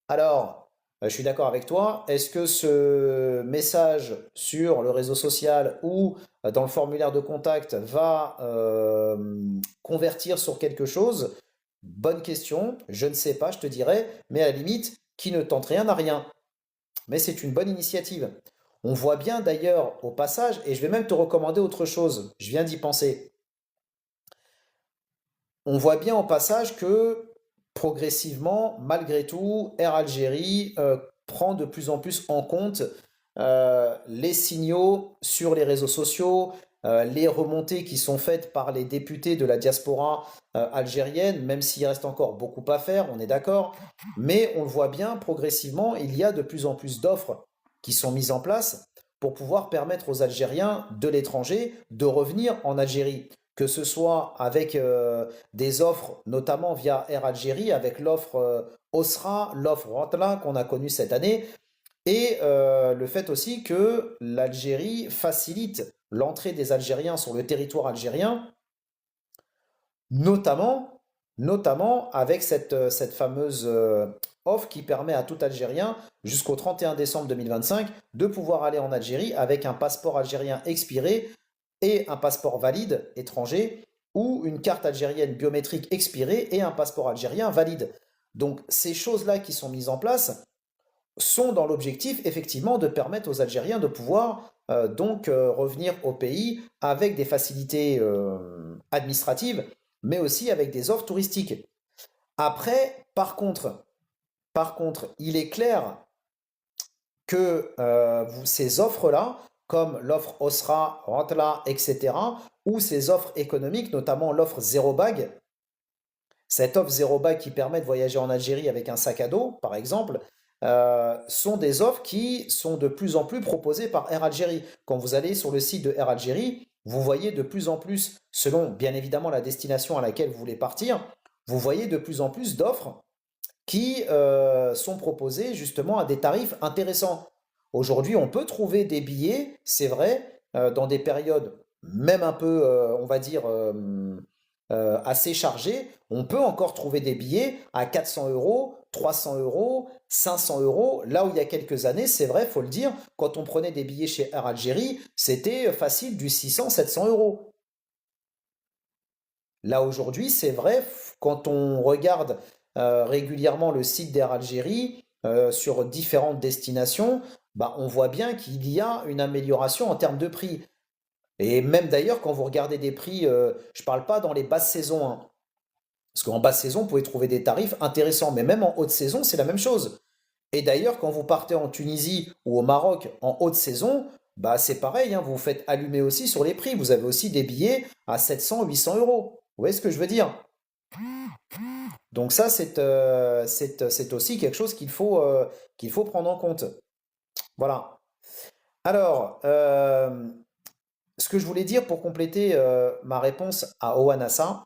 Alors, je suis d'accord avec toi. Est-ce que ce message sur le réseau social ou dans le formulaire de contact va convertir sur quelque chose? Bonne question. Je ne sais pas, je te dirais. Mais à la limite, qui ne tente rien n'a rien. Mais c'est une bonne initiative. On voit bien d'ailleurs au passage, et je vais même te recommander autre chose. Je viens d'y penser. On voit bien au passage que progressivement, malgré tout, Air Algérie prend de plus en plus en compte les signaux sur les réseaux sociaux, les remontées qui sont faites par les députés de la diaspora algérienne, même s'il reste encore beaucoup à faire, on est d'accord, mais on le voit bien progressivement, il y a de plus en plus d'offres qui sont mises en place pour pouvoir permettre aux Algériens de l'étranger de revenir en Algérie, que ce soit avec des offres, notamment via Air Algérie, avec l'offre Osra, l'offre Rotla qu'on a connue cette année, et le fait aussi que l'Algérie facilite l'entrée des Algériens sur le territoire algérien, notamment, notamment avec cette fameuse offre qui permet à tout Algérien, jusqu'au 31 décembre 2025, de pouvoir aller en Algérie avec un passeport algérien expiré et un passeport valide étranger, ou une carte algérienne biométrique expirée et un passeport algérien valide. Donc ces choses-là qui sont mises en place sont dans l'objectif effectivement de permettre aux Algériens de pouvoir revenir au pays avec des facilités administratives, mais aussi avec des offres touristiques. Après, par contre, il est clair que ces offres-là, comme l'offre Osra, Rantla, etc., ou ces offres économiques, notamment l'offre zéro bag, cette offre zéro bag qui permet de voyager en Algérie avec un sac à dos, par exemple, sont des offres qui sont de plus en plus proposées par Air Algérie. Quand vous allez sur le site de Air Algérie, vous voyez de plus en plus, selon bien évidemment la destination à laquelle vous voulez partir, vous voyez de plus en plus d'offres qui sont proposées justement à des tarifs intéressants. Aujourd'hui, on peut trouver des billets, c'est vrai, dans des périodes même un peu, on va dire, assez chargées. On peut encore trouver des billets à 400 euros, 300 euros, 500 euros. Là où il y a quelques années, c'est vrai, faut le dire, quand on prenait des billets chez Air Algérie, c'était facile du 600, 700 euros. Là aujourd'hui, c'est vrai, quand on regarde régulièrement le site d'Air Algérie sur différentes destinations, bah, on voit bien qu'il y a une amélioration en termes de prix. Et même d'ailleurs, quand vous regardez des prix, je ne parle pas dans les basses saisons, hein, parce qu'en basse saison, vous pouvez trouver des tarifs intéressants, mais même en haute saison, c'est la même chose. Et d'ailleurs, quand vous partez en Tunisie ou au Maroc en haute saison, bah c'est pareil, hein, vous vous faites allumer aussi sur les prix. Vous avez aussi des billets à 700, 800 euros. Vous voyez ce que je veux dire? Donc ça, c'est aussi quelque chose qu'il faut prendre en compte. Voilà. Alors, ce que je voulais dire pour compléter ma réponse à Owanassa,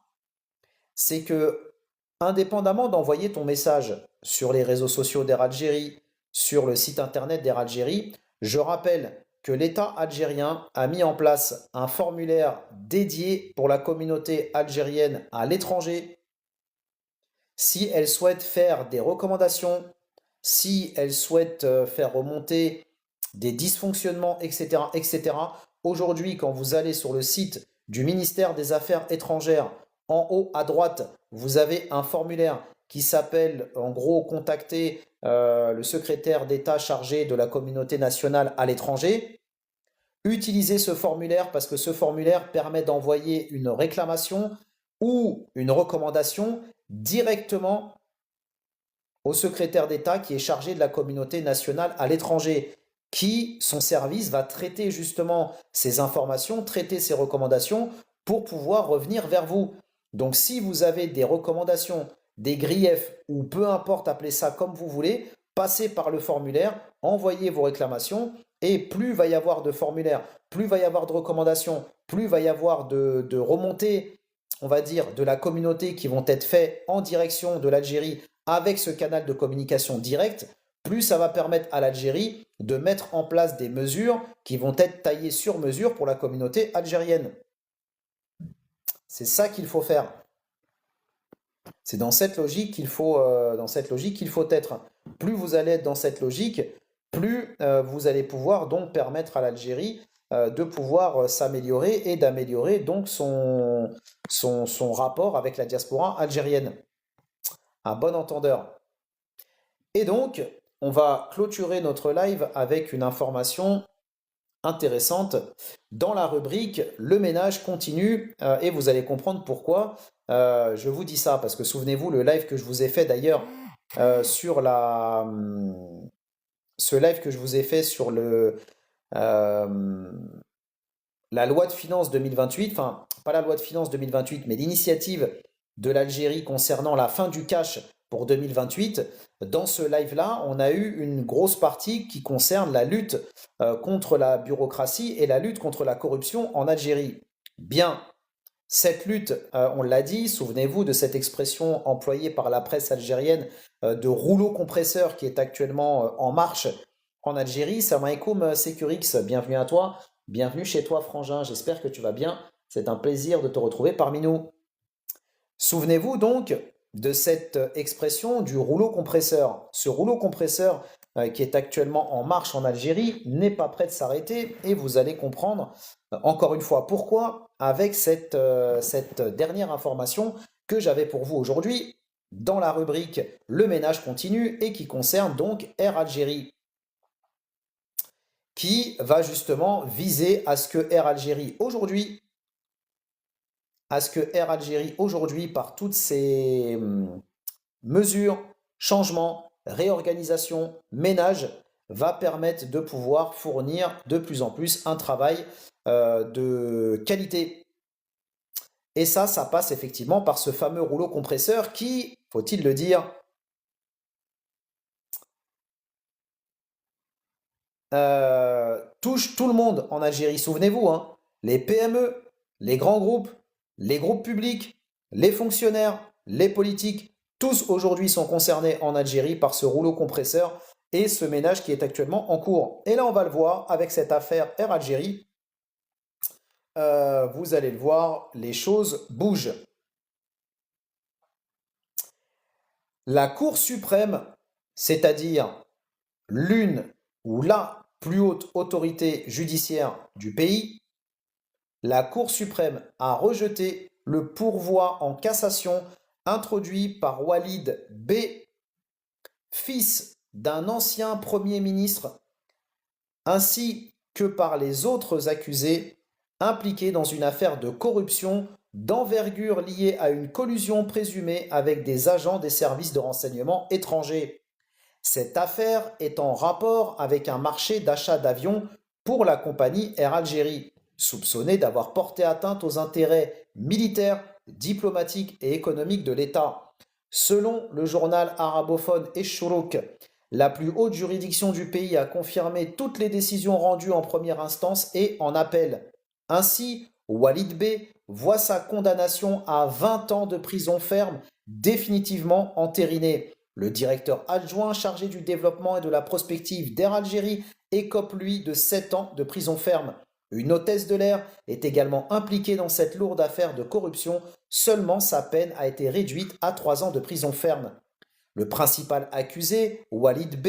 c'est que, indépendamment d'envoyer ton message sur les réseaux sociaux d'Air Algérie, sur le site internet d'Air Algérie, je rappelle que l'État algérien a mis en place un formulaire dédié pour la communauté algérienne à l'étranger. Si elle souhaite faire des recommandations, si elle souhaite faire remonter des dysfonctionnements, etc., etc., aujourd'hui, quand vous allez sur le site du ministère des Affaires étrangères, en haut à droite, vous avez un formulaire qui s'appelle, en gros, contacter le secrétaire d'État chargé de la communauté nationale à l'étranger. Utilisez ce formulaire parce que ce formulaire permet d'envoyer une réclamation ou une recommandation directement au secrétaire d'État qui est chargé de la communauté nationale à l'étranger, qui, son service, va traiter justement ces informations, traiter ces recommandations pour pouvoir revenir vers vous. Donc si vous avez des recommandations, des griefs, ou peu importe, appelez ça comme vous voulez, passez par le formulaire, envoyez vos réclamations, et plus va y avoir de formulaires, plus va y avoir de recommandations, plus va y avoir de remontées, on va dire, de la communauté qui vont être faits en direction de l'Algérie avec ce canal de communication direct, plus ça va permettre à l'Algérie de mettre en place des mesures qui vont être taillées sur mesure pour la communauté algérienne. C'est ça qu'il faut faire. C'est dans cette logique qu'il faut être. Plus vous allez être dans cette logique, plus vous allez pouvoir donc permettre à l'Algérie de pouvoir s'améliorer et d'améliorer donc son rapport avec la diaspora algérienne. Un bon entendeur. Et donc, on va clôturer notre live avec une information intéressante dans la rubrique Le ménage continue et vous allez comprendre pourquoi je vous dis ça parce que souvenez-vous le live que je vous ai fait d'ailleurs sur ce live que je vous ai fait sur euh, la loi de finances 2028, enfin pas la loi de finances 2028 mais l'initiative de l'Algérie concernant la fin du cash pour 2028. Dans ce live-là, on a eu une grosse partie qui concerne la lutte contre la bureaucratie et la lutte contre la corruption en Algérie. Bien, cette lutte, on l'a dit, souvenez-vous de cette expression employée par la presse algérienne de rouleau compresseur qui est actuellement en marche en Algérie. Salam alaikum Securix, bienvenue à toi, bienvenue chez toi Frangin, j'espère que tu vas bien, c'est un plaisir de te retrouver parmi nous. Souvenez-vous donc de cette expression du rouleau compresseur. Ce rouleau compresseur qui est actuellement en marche en Algérie n'est pas prêt de s'arrêter et vous allez comprendre encore une fois pourquoi avec cette dernière information que j'avais pour vous aujourd'hui dans la rubrique Le ménage continue et qui concerne donc Air Algérie qui va justement viser à ce que Air Algérie aujourd'hui par toutes ces mesures, changements, réorganisation, ménage, va permettre de pouvoir fournir de plus en plus un travail de qualité. Et ça passe effectivement par ce fameux rouleau compresseur qui, faut-il le dire, touche tout le monde en Algérie. Souvenez-vous, hein, les PME, les grands groupes, les groupes publics, les fonctionnaires, les politiques, tous aujourd'hui sont concernés en Algérie par ce rouleau compresseur et ce ménage qui est actuellement en cours. Et là, on va le voir avec cette affaire Air Algérie. Vous allez le voir, les choses bougent. La Cour suprême, c'est-à-dire l'une ou la plus haute autorité judiciaire du pays, la Cour suprême a rejeté le pourvoi en cassation introduit par Walid B, fils d'un ancien Premier ministre, ainsi que par les autres accusés impliqués dans une affaire de corruption d'envergure liée à une collusion présumée avec des agents des services de renseignement étrangers. Cette affaire est en rapport avec un marché d'achat d'avions pour la compagnie Air Algérie, soupçonnée d'avoir porté atteinte aux intérêts militaires, diplomatiques et économiques de l'État. Selon le journal arabophone Eshourouk, la plus haute juridiction du pays a confirmé toutes les décisions rendues en première instance et en appel. Ainsi, Walid B voit sa condamnation à 20 ans de prison ferme définitivement entérinée. Le directeur adjoint chargé du développement et de la prospective d'Air Algérie écope, lui, de 7 ans de prison ferme. Une hôtesse de l'air est également impliquée dans cette lourde affaire de corruption. Seulement, sa peine a été réduite à 3 ans de prison ferme. Le principal accusé, Walid B,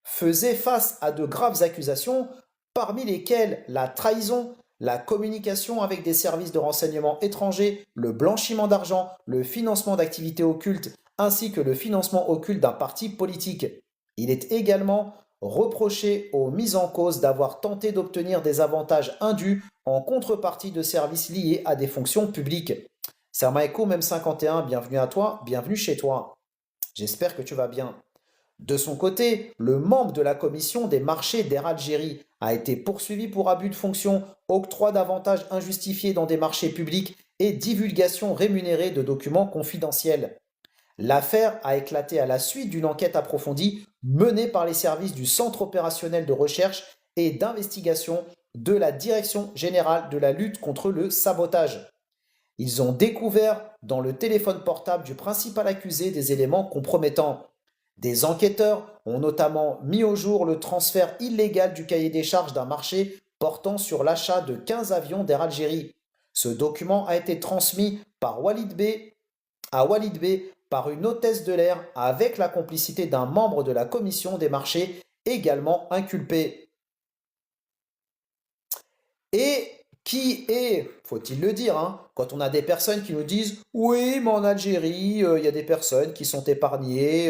faisait face à de graves accusations, parmi lesquelles la trahison, la communication avec des services de renseignement étrangers, le blanchiment d'argent, le financement d'activités occultes, ainsi que le financement occulte d'un parti politique. Il est également reproché aux mises en cause d'avoir tenté d'obtenir des avantages indus en contrepartie de services liés à des fonctions publiques. Sermaeko, même 51, bienvenue à toi, bienvenue chez toi. J'espère que tu vas bien. De son côté, le membre de la commission des marchés d'Air Algérie a été poursuivi pour abus de fonction, octroi d'avantages injustifiés dans des marchés publics et divulgation rémunérée de documents confidentiels. L'affaire a éclaté à la suite d'une enquête approfondie menée par les services du Centre opérationnel de recherche et d'investigation de la Direction générale de la lutte contre le sabotage. Ils ont découvert dans le téléphone portable du principal accusé des éléments compromettants. Des enquêteurs ont notamment mis au jour le transfert illégal du cahier des charges d'un marché portant sur l'achat de 15 avions d'Air Algérie. Ce document a été transmis par Walid B à Walid B par une hôtesse de l'air avec la complicité d'un membre de la commission des marchés également inculpé. Et qui est, faut-il le dire, hein, quand on a des personnes qui nous disent oui, mais en Algérie, il y a des personnes qui sont épargnées,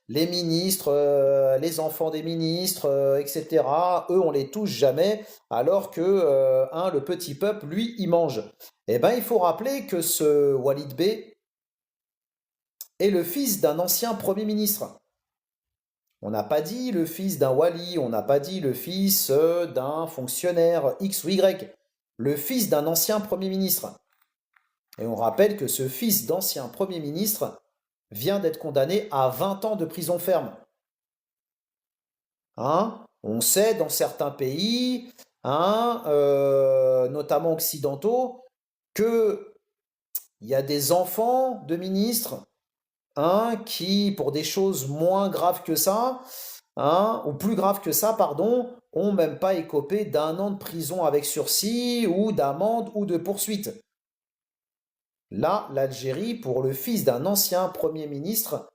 les ministres, les enfants des ministres, etc. Eux, on les touche jamais, alors que le petit peuple, lui, il mange. Eh bien, il faut rappeler que ce Walid B est le fils d'un ancien Premier ministre. On n'a pas dit le fils d'un wali, on n'a pas dit le fils d'un fonctionnaire X ou Y, le fils d'un ancien Premier ministre. Et on rappelle que ce fils d'ancien Premier ministre vient d'être condamné à 20 ans de prison ferme. On sait dans certains pays, notamment occidentaux, qu'il y a des enfants de ministres qui, pour des choses moins graves que ça, ou plus graves que ça, pardon, ont même pas écopé d'1 an de prison avec sursis ou d'amende ou de poursuite. Là, l'Algérie, pour le fils d'un ancien Premier ministre,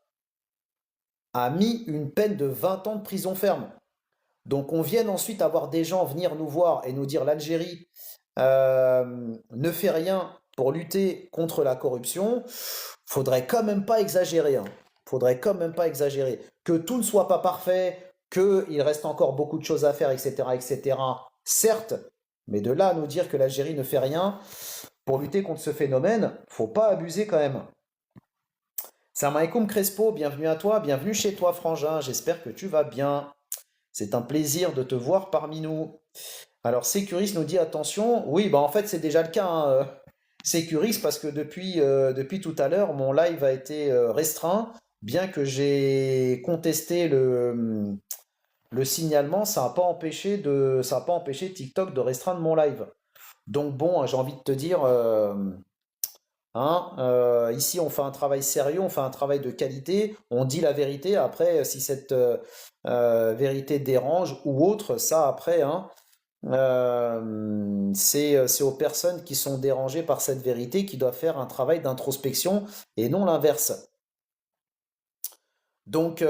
a mis une peine de 20 ans de prison ferme. Donc on vient ensuite avoir des gens venir nous voir et nous dire l'Algérie ne fait rien pour lutter contre la corruption. Faudrait quand même pas exagérer. Faudrait quand même pas exagérer. Que tout ne soit pas parfait, qu'il reste encore beaucoup de choses à faire, etc., etc. Certes, mais de là à nous dire que l'Algérie ne fait rien pour lutter contre ce phénomène, faut pas abuser quand même. Salam alaikum Crespo, bienvenue à toi, bienvenue chez toi Frangin, j'espère que tu vas bien. C'est un plaisir de te voir parmi nous. Alors, Sécuris nous dit attention. Oui, bah en fait, c'est déjà le cas, hein, Sécuris, parce que depuis tout à l'heure, mon live a été restreint. Bien que j'ai contesté le signalement, ça n'a pas empêché TikTok de restreindre mon live. Donc bon, j'ai envie de te dire, hein, ici on fait un travail sérieux, on fait un travail de qualité, on dit la vérité. Après, si cette vérité dérange ou autre, ça après, hein, c'est aux personnes qui sont dérangées par cette vérité qui doivent faire un travail d'introspection et non l'inverse. Donc,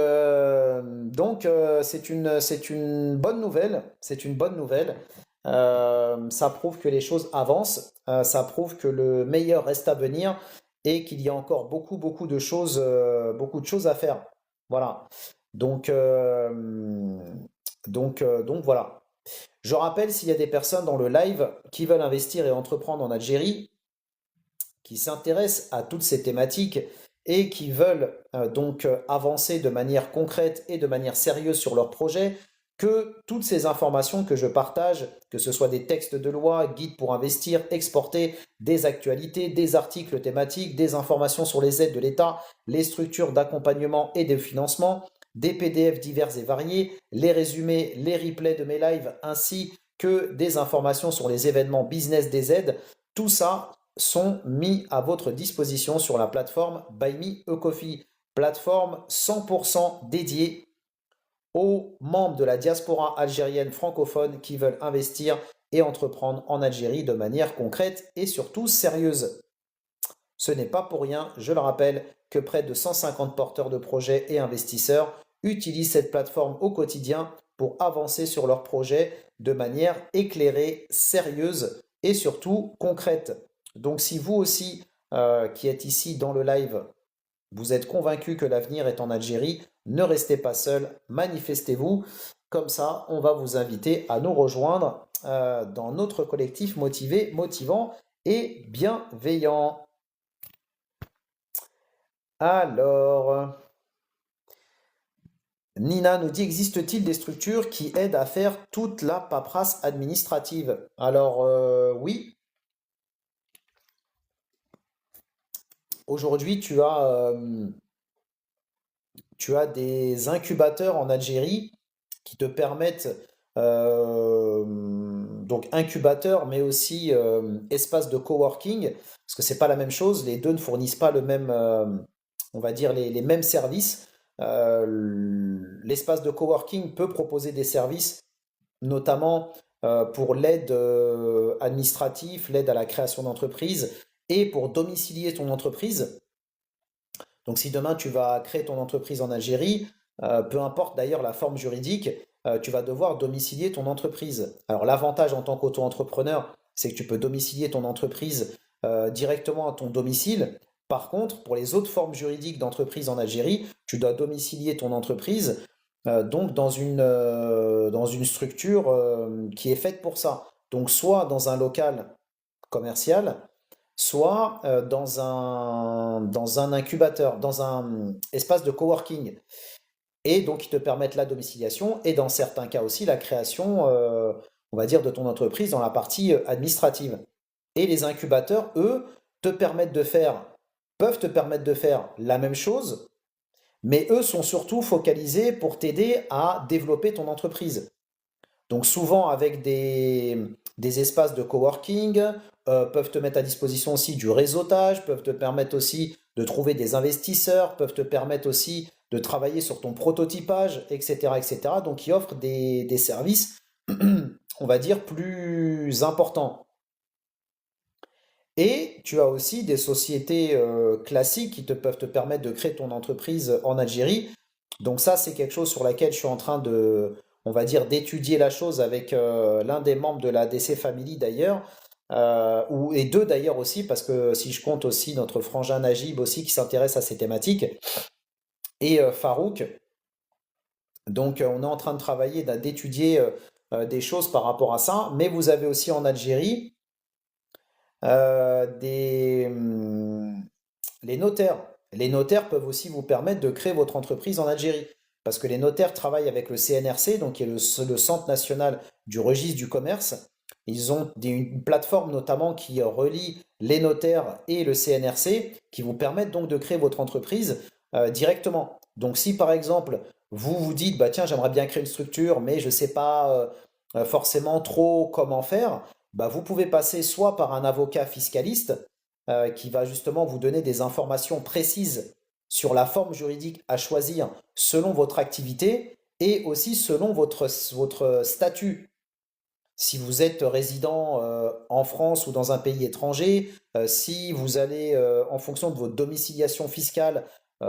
c'est une bonne nouvelle. C'est une bonne nouvelle. Ça prouve que les choses avancent. Ça prouve que le meilleur reste à venir et qu'il y a encore beaucoup de choses à faire. Voilà. Donc, donc voilà. Je rappelle, s'il y a des personnes dans le live qui veulent investir et entreprendre en Algérie, qui s'intéressent à toutes ces thématiques et qui veulent donc avancer de manière concrète et de manière sérieuse sur leur projet, que toutes ces informations que je partage, que ce soit des textes de loi, guides pour investir, exporter, des actualités, des articles thématiques, des informations sur les aides de l'État, les structures d'accompagnement et de financement, des PDF divers et variés, les résumés, les replays de mes lives, ainsi que des informations sur les événements business des aides, tout ça sont mis à votre disposition sur la plateforme Buy Me a Coffee, plateforme 100% dédiée aux membres de la diaspora algérienne francophone qui veulent investir et entreprendre en Algérie de manière concrète et surtout sérieuse. Ce n'est pas pour rien, je le rappelle, que près de 150 porteurs de projets et investisseurs utilisent cette plateforme au quotidien pour avancer sur leurs projets de manière éclairée, sérieuse et surtout concrète. Donc si vous aussi, qui êtes ici dans le live, vous êtes convaincu que l'avenir est en Algérie, ne restez pas seul, manifestez-vous. Comme ça, on va vous inviter à nous rejoindre dans notre collectif motivé, motivant et bienveillant. Alors, Nina nous dit, existe-t-il des structures qui aident à faire toute la paperasse administrative? Alors, oui, aujourd'hui, tu as des incubateurs en Algérie qui te permettent, donc incubateur, mais aussi espace de coworking, parce que c'est pas la même chose, les deux ne fournissent pas le même, on va dire, les mêmes services. L'espace de coworking peut proposer des services, notamment pour l'aide administrative, l'aide à la création d'entreprise et pour domicilier ton entreprise. Donc si demain tu vas créer ton entreprise en Algérie, peu importe d'ailleurs la forme juridique, tu vas devoir domicilier ton entreprise. Alors l'avantage en tant qu'auto-entrepreneur, c'est que tu peux domicilier ton entreprise directement à ton domicile. Par contre, pour les autres formes juridiques d'entreprise en Algérie, tu dois domicilier ton entreprise donc dans une structure qui est faite pour ça. Donc soit dans un local commercial, soit dans un incubateur, dans un espace de coworking. Et donc, ils te permettent la domiciliation et dans certains cas aussi la création, on va dire, de ton entreprise dans la partie administrative. Et les incubateurs, eux, te permettent de faire, peuvent te permettre de faire la même chose, mais eux sont surtout focalisés pour t'aider à développer ton entreprise. Donc souvent avec des espaces de coworking, peuvent te mettre à disposition aussi du réseautage, peuvent te permettre aussi de trouver des investisseurs, peuvent te permettre aussi de travailler sur ton prototypage, etc., etc. Donc ils offrent des services, on va dire, plus importants. Et tu as aussi des sociétés classiques qui peuvent te permettre de créer ton entreprise en Algérie. Donc ça, c'est quelque chose sur laquelle je suis en train de, on va dire, d'étudier la chose avec l'un des membres de la DC Family d'ailleurs, et deux d'ailleurs aussi, parce que si je compte aussi notre frangin Najib aussi qui s'intéresse à ces thématiques, et Farouk. Donc on est en train de travailler, d'étudier des choses par rapport à ça. Mais vous avez aussi en Algérie les notaires. Les notaires peuvent aussi vous permettre de créer votre entreprise en Algérie. parce que les notaires travaillent avec le CNRC, donc qui est le Centre national du registre du commerce. Ils ont une plateforme notamment qui relie les notaires et le CNRC, qui vous permettent donc de créer votre entreprise directement. Donc si par exemple, vous vous dites, bah tiens, j'aimerais bien créer une structure, mais je ne sais pas forcément trop comment faire, bah, vous pouvez passer soit par un avocat fiscaliste qui va justement vous donner des informations précises sur la forme juridique à choisir selon votre activité et aussi selon votre statut. Si vous êtes résident en France ou dans un pays étranger, si vous allez en fonction de votre domiciliation fiscale,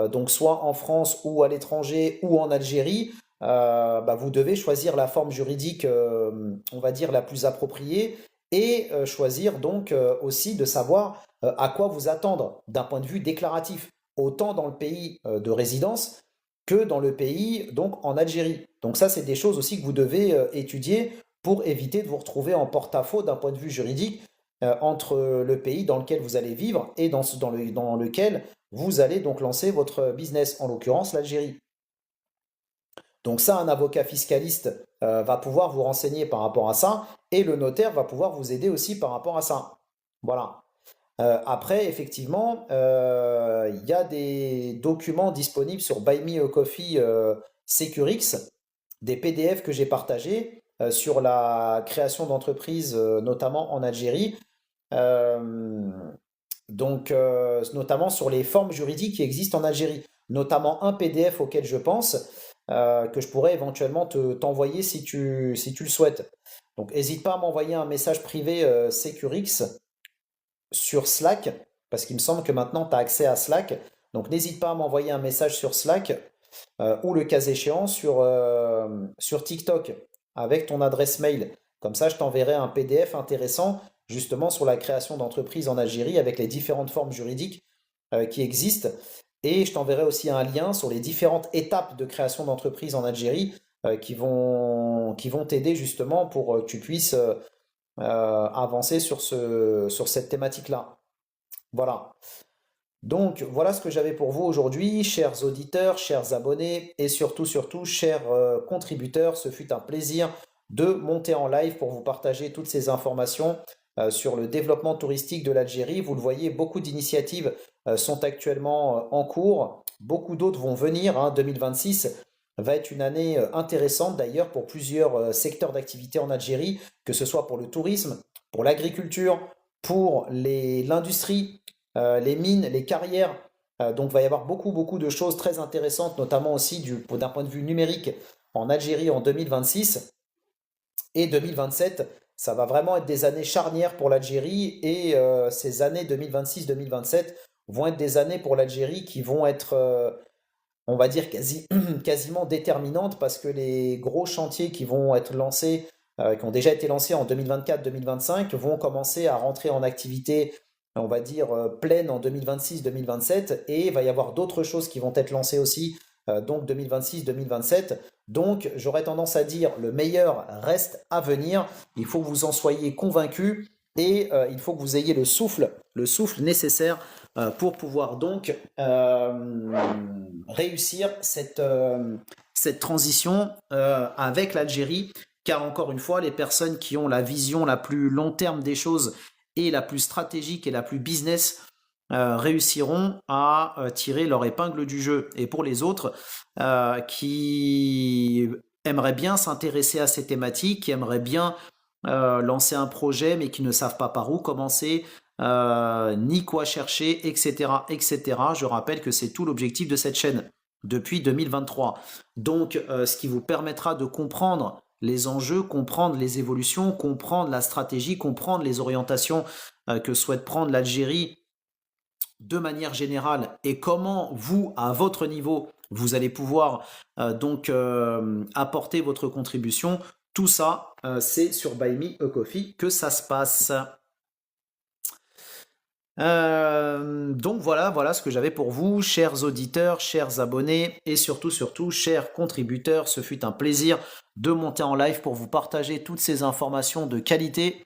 donc soit en France ou à l'étranger ou en Algérie, bah, vous devez choisir la forme juridique, on va dire, la plus appropriée et choisir donc aussi de savoir à quoi vous attendre d'un point de vue déclaratif, autant dans le pays de résidence que dans le pays, donc en Algérie. Donc ça, c'est des choses aussi que vous devez étudier pour éviter de vous retrouver en porte-à-faux d'un point de vue juridique entre le pays dans lequel vous allez vivre et dans lequel vous allez donc lancer votre business, en l'occurrence l'Algérie. Donc ça, un avocat fiscaliste va pouvoir vous renseigner par rapport à ça et le notaire va pouvoir vous aider aussi par rapport à ça. Voilà. Après, effectivement, il y a des documents disponibles sur Buy Me a Coffee Securix, des PDF que j'ai partagés sur la création d'entreprises, notamment en Algérie, euh, donc notamment sur les formes juridiques qui existent en Algérie, notamment un PDF auquel je pense que je pourrais éventuellement t'envoyer si tu le souhaites. Donc n'hésite pas à m'envoyer un message privé Securix sur Slack, parce qu'il me semble que maintenant tu as accès à Slack. Donc n'hésite pas à m'envoyer un message sur Slack ou le cas échéant sur TikTok avec ton adresse mail. Comme ça, je t'enverrai un PDF intéressant justement sur la création d'entreprises en Algérie avec les différentes formes juridiques qui existent. Et je t'enverrai aussi un lien sur les différentes étapes de création d'entreprise en Algérie qui vont t'aider justement pour que tu puisses avancer sur cette thématique-là. Voilà. Donc voilà ce que j'avais pour vous aujourd'hui, chers auditeurs, chers abonnés et surtout, chers contributeurs. Ce fut un plaisir de monter en live pour vous partager toutes ces informations sur le développement touristique de l'Algérie. Vous le voyez, beaucoup d'initiatives sont actuellement en cours. Beaucoup d'autres vont venir, hein. 2026 va être une année intéressante d'ailleurs pour plusieurs secteurs d'activité en Algérie, que ce soit pour le tourisme, pour l'agriculture, pour l'industrie, les mines, les carrières. Donc il va y avoir beaucoup de choses très intéressantes, notamment aussi d'un point de vue numérique en Algérie en 2026 et 2027. Ça va vraiment être des années charnières pour l'Algérie et ces années 2026-2027 vont être des années pour l'Algérie qui vont être, on va dire, quasiment déterminantes parce que les gros chantiers qui vont être lancés, qui ont déjà été lancés en 2024-2025, vont commencer à rentrer en activité, on va dire, pleine en 2026-2027 et il va y avoir d'autres choses qui vont être lancées aussi, donc 2026-2027. Donc j'aurais tendance à dire le meilleur reste à venir. Il faut que vous en soyez convaincus et il faut que vous ayez le souffle nécessaire pour pouvoir donc réussir cette transition avec l'Algérie. Car encore une fois, les personnes qui ont la vision la plus long terme des choses et la plus stratégique et la plus business réussiront à tirer leur épingle du jeu. Et pour les autres qui aimeraient bien s'intéresser à ces thématiques, qui aimeraient bien lancer un projet mais qui ne savent pas par où commencer, ni quoi chercher, etc., etc. Je rappelle que c'est tout l'objectif de cette chaîne depuis 2023. Donc, ce qui vous permettra de comprendre les enjeux, comprendre les évolutions, comprendre la stratégie, comprendre les orientations que souhaite prendre l'Algérie de manière générale et comment vous, à votre niveau, vous allez pouvoir apporter votre contribution. Tout ça, c'est sur Buy Me a Coffee que ça se passe. Donc voilà ce que j'avais pour vous, chers auditeurs, chers abonnés et surtout, chers contributeurs. Ce fut un plaisir de monter en live pour vous partager toutes ces informations de qualité.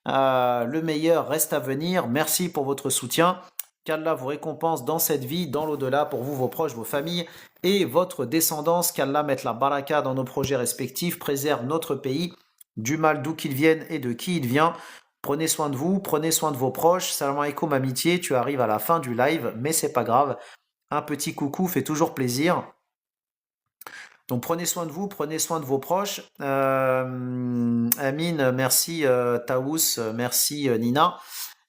Le meilleur reste à venir. Merci pour votre soutien qu'Allah vous récompense dans cette vie, dans l'au-delà, pour vous, vos proches, vos familles et votre descendance, qu'Allah mette la baraka dans nos projets respectifs, préserve notre pays du mal d'où qu'il vienne et de qui il vient. Prenez soin de vous, prenez soin de vos proches. Salam alaikum amitié, tu arrives à la fin du live, mais c'est pas grave. Un petit coucou fait toujours plaisir. Donc prenez soin de vous, prenez soin de vos proches. Amine, merci Taous, merci Nina.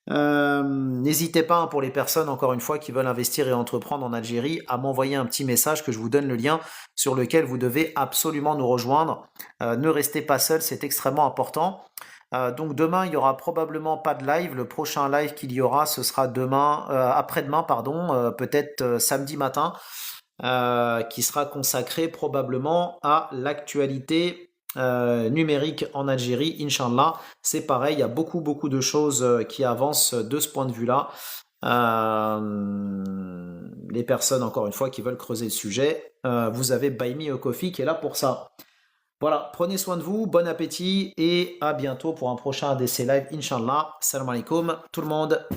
N'hésitez pas pour les personnes, encore une fois, qui veulent investir et entreprendre en Algérie, à m'envoyer un petit message que je vous donne le lien sur lequel vous devez absolument nous rejoindre. Ne restez pas seul, c'est extrêmement important. Donc demain, il n'y aura probablement pas de live. Le prochain live qu'il y aura, ce sera demain, après-demain, pardon, peut-être samedi matin, qui sera consacré probablement à l'actualité numérique en Algérie, Inch'Allah. C'est pareil, il y a beaucoup de choses qui avancent de ce point de vue-là. Les personnes, encore une fois, qui veulent creuser le sujet, vous avez Buy Me a Coffee qui est là pour ça. Voilà, prenez soin de vous, bon appétit et à bientôt pour un prochain ADC Live, Inch'Allah. Salam alaikum tout le monde.